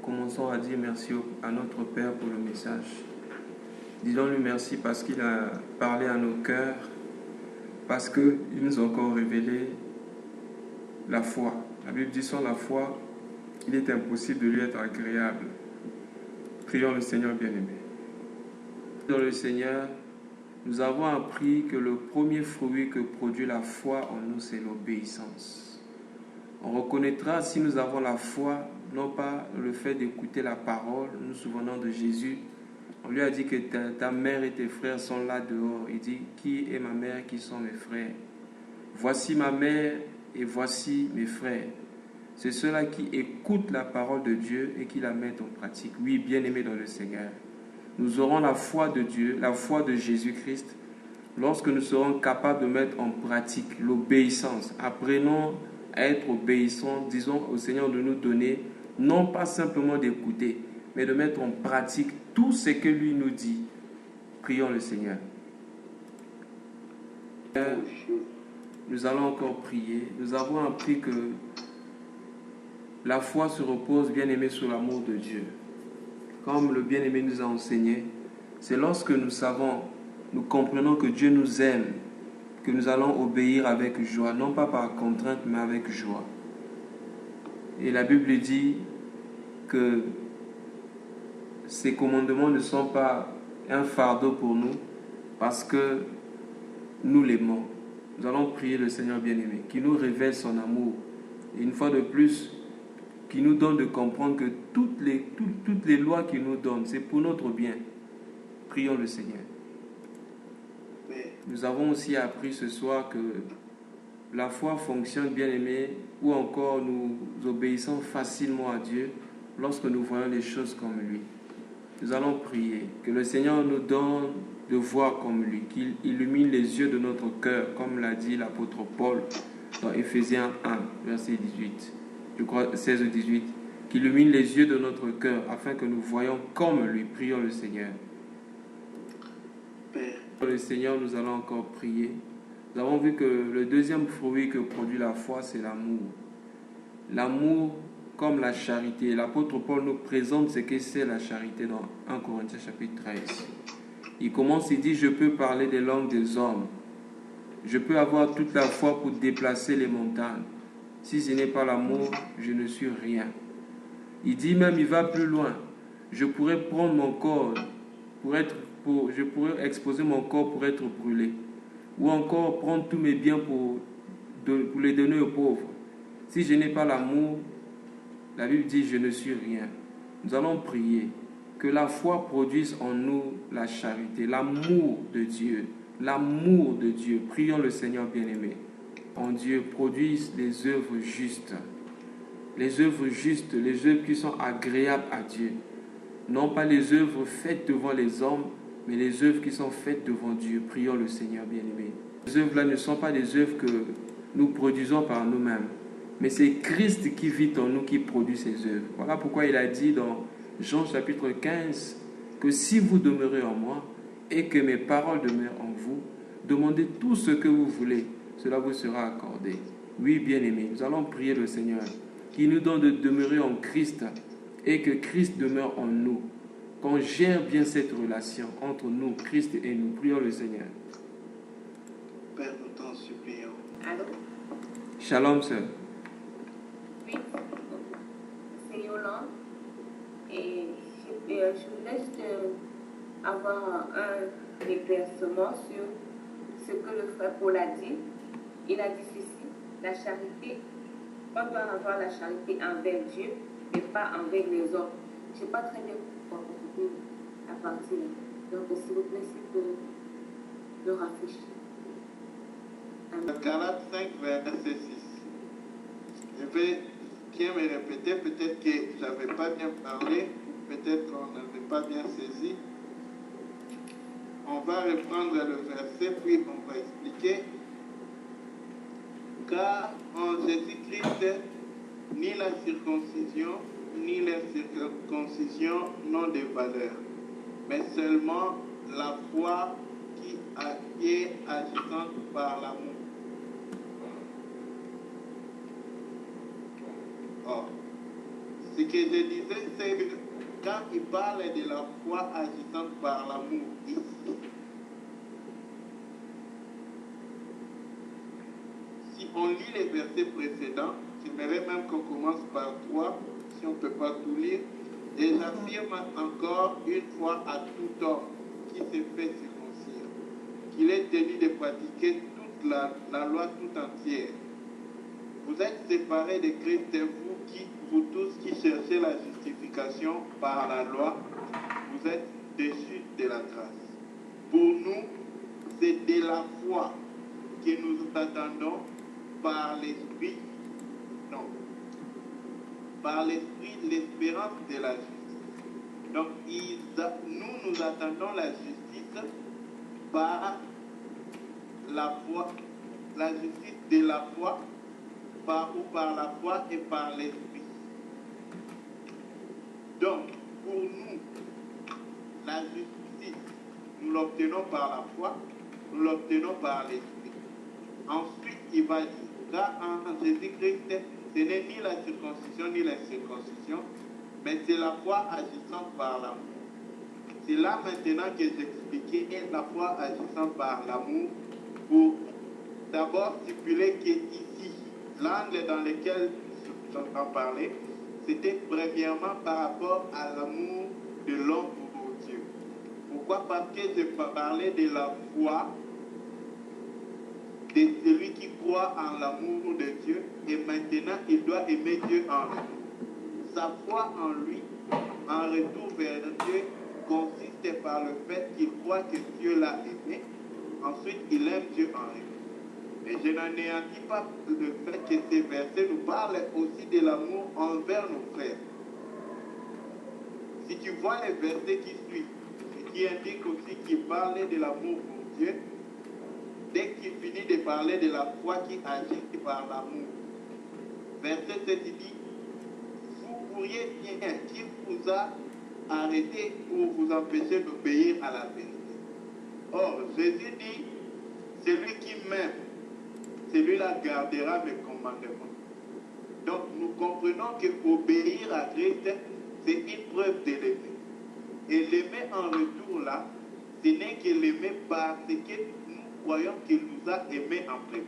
Commençons à dire merci à notre Père pour le message. Disons-lui merci parce qu'il a parlé à nos cœurs, parce qu'il nous a encore révélé la foi. La Bible dit sans la foi, il est impossible de lui être agréable. Prions le Seigneur bien-aimé. Dans le Seigneur, nous avons appris que le premier fruit que produit la foi en nous, c'est l'obéissance. On reconnaîtra si nous avons la foi, non pas le fait d'écouter la parole, nous souvenons de Jésus. On lui a dit que ta mère et tes frères sont là dehors. Il dit, qui est ma mère, qui sont mes frères? Voici ma mère et voici mes frères. C'est ceux-là qui écoutent la parole de Dieu et qui la mettent en pratique. Oui, bien-aimés dans le Seigneur. Nous aurons la foi de Dieu, la foi de Jésus-Christ, lorsque nous serons capables de mettre en pratique l'obéissance. Apprenons à être obéissants, disons au Seigneur de nous donner, non pas simplement d'écouter, mais de mettre en pratique tout ce que lui nous dit. Prions le Seigneur. Nous allons encore prier. Nous avons appris que la foi se repose, bien-aimé, sur l'amour de Dieu. Comme le bien-aimé nous a enseigné, c'est lorsque nous savons, nous comprenons que Dieu nous aime, que nous allons obéir avec joie, non pas par contrainte, mais avec joie. Et la Bible dit que ces commandements ne sont pas un fardeau pour nous, parce que nous l'aimons. Nous allons prier le Seigneur bien-aimé, qui nous révèle son amour. Et une fois de plus, qui nous donne de comprendre que toutes les lois qu'il nous donne, c'est pour notre bien. Prions le Seigneur. Nous avons aussi appris ce soir que la foi fonctionne, bien aimé, ou encore nous obéissons facilement à Dieu lorsque nous voyons les choses comme lui. Nous allons prier que le Seigneur nous donne de voir comme lui, qu'il illumine les yeux de notre cœur, comme l'a dit l'apôtre Paul dans Éphésiens 1, verset 18. Je crois 16-18, qu'il illumine les yeux de notre cœur afin que nous voyions comme lui. Prions le Seigneur. Père. Le Seigneur, nous allons encore prier. Nous avons vu que le deuxième fruit que produit la foi, c'est l'amour. L'amour comme la charité. L'apôtre Paul nous présente ce que c'est la charité dans 1 Corinthiens chapitre 13. Il commence, il dit, je peux parler des langues des hommes. Je peux avoir toute la foi pour déplacer les montagnes. Si ce n'est pas l'amour, je ne suis rien. Il dit même, il va plus loin. Je pourrais prendre mon corps je pourrais exposer mon corps pour être brûlé. Ou encore prendre tous mes biens pour les donner aux pauvres. Si je n'ai pas l'amour, la Bible dit, je ne suis rien. Nous allons prier que la foi produise en nous la charité, l'amour de Dieu, l'amour de Dieu. Prions le Seigneur bien-aimé. En Dieu, produise les œuvres justes. Les œuvres justes, les œuvres qui sont agréables à Dieu. Non pas les œuvres faites devant les hommes, mais les œuvres qui sont faites devant Dieu. Prions le Seigneur bien-aimé. Ces œuvres-là ne sont pas des œuvres que nous produisons par nous-mêmes, mais c'est Christ qui vit en nous qui produit ces œuvres. Voilà pourquoi il a dit dans Jean chapitre 15 que si vous demeurez en moi et que mes paroles demeurent en vous, demandez tout ce que vous voulez, cela vous sera accordé. Oui, bien-aimés, nous allons prier le Seigneur qui nous donne de demeurer en Christ et que Christ demeure en nous. Qu'on gère bien cette relation entre nous, Christ et nous. Prions le Seigneur. Père, nous t'en supplions. Allô? Shalom, sœur. Oui, c'est Yolande. Et je voulais juste avoir un éclaircissement sur ce que le frère Paul a dit. Il a dit ceci, la charité, on doit avoir la charité envers Dieu, mais pas envers les autres. Je n'ai pas très bien compris à partir. Donc, s'il vous plaît, s'il peut le rafraîchir. Galates 5, verset 6. Je vais bien me répéter, peut-être que je n'avais pas bien parlé, peut-être qu'on n'avait pas bien saisi. On va reprendre le verset, puis on va expliquer. Car en Jésus-Christ, ni la circoncision, ni l'incirconcision n'ont de valeur, mais seulement la foi qui est agissante par l'amour. Or, ce que je disais, c'est que quand il parle de la foi agissante par l'amour, ici, si on lit les versets précédents, j'aimerais même qu'on commence par 3, si on ne peut pas tout lire, et j'affirme encore une fois à tout homme qui se fait circoncire, qu'il est tenu de pratiquer toute la loi tout entière. Vous êtes séparés de Christ, vous tous qui cherchez la justification par la loi, vous êtes déchus de la grâce. Pour nous, c'est de la foi que nous attendons par l'Esprit, non, par l'Esprit, l'espérance de la justice. Donc, nous attendons la justice par la foi, la justice de la foi, par la foi et par l'Esprit. Donc, pour nous, la justice, nous l'obtenons par la foi, nous l'obtenons par l'Esprit. Ensuite, il va dire, car en Jésus-Christ, ce n'est ni la circoncision ni l'incirconcision, mais c'est la foi agissant par l'amour. C'est là maintenant que j'expliquais la foi agissant par l'amour pour d'abord stipuler qu'ici, l'angle dans lequel j'entends parler, c'était premièrement par rapport à l'amour de l'homme pour Dieu. Pourquoi? Parce que je parlais de la foi de celui qui croit en l'amour de Dieu et maintenant il doit aimer Dieu en retour. Sa foi en lui, en retour vers Dieu, consiste par le fait qu'il croit que Dieu l'a aimé. Ensuite, il aime Dieu en retour. Et je n'anéantis pas le fait que ces versets nous parlent aussi de l'amour envers nos frères. Si tu vois les versets qui suivent, qui indiquent aussi qu'il parlait de l'amour pour Dieu, dès qu'il finit de parler de la foi qui agit par l'amour, verset 7 dit, vous pourriez bien, qui vous a arrêté pour vous empêcher d'obéir à la vérité. Or, Jésus dit, celui qui m'aime, celui-là gardera mes commandements. Donc, nous comprenons que obéir à Christ, c'est une preuve de l'aimer. Et l'aimer en retour là, ce n'est que l'aimer parce que nous croyons qu'il nous a aimés en premier.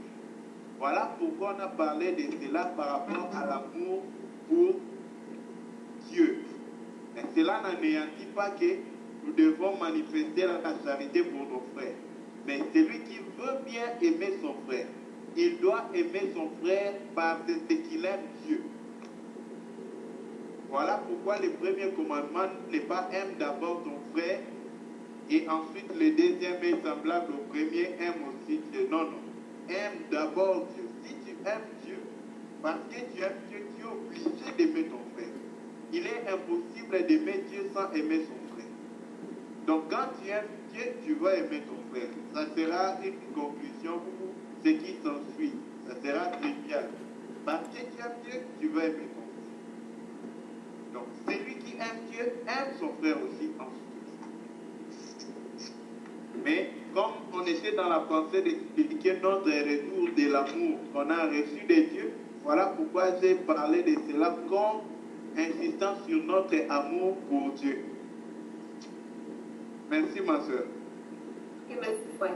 Voilà pourquoi on a parlé de cela par rapport à l'amour pour Dieu. Mais cela n'anéantit pas que nous devons manifester la charité pour nos frères. Mais celui qui veut bien aimer son frère, il doit aimer son frère parce qu'il aime Dieu. Voilà pourquoi le premier commandement n'est pas aime d'abord ton frère Et ensuite, le deuxième est semblable au premier, aime aussi Dieu. Non, non. Aime d'abord Dieu. Si tu aimes Dieu, parce que tu aimes Dieu, tu es obligé d'aimer ton frère. Il est impossible d'aimer Dieu sans aimer son frère. Donc quand tu aimes Dieu, tu vas aimer ton frère. Ça sera une conclusion pour ce qui s'ensuit. Ça sera trivial. Parce que tu aimes Dieu, tu vas aimer ton frère. Donc celui qui aime Dieu aime son frère aussi ensuite. Mais comme on était dans la pensée d'expliquer notre retour de l'amour qu'on a reçu de Dieu, voilà pourquoi j'ai parlé de cela comme insistant sur notre amour pour Dieu. Merci ma soeur. Et merci, frère.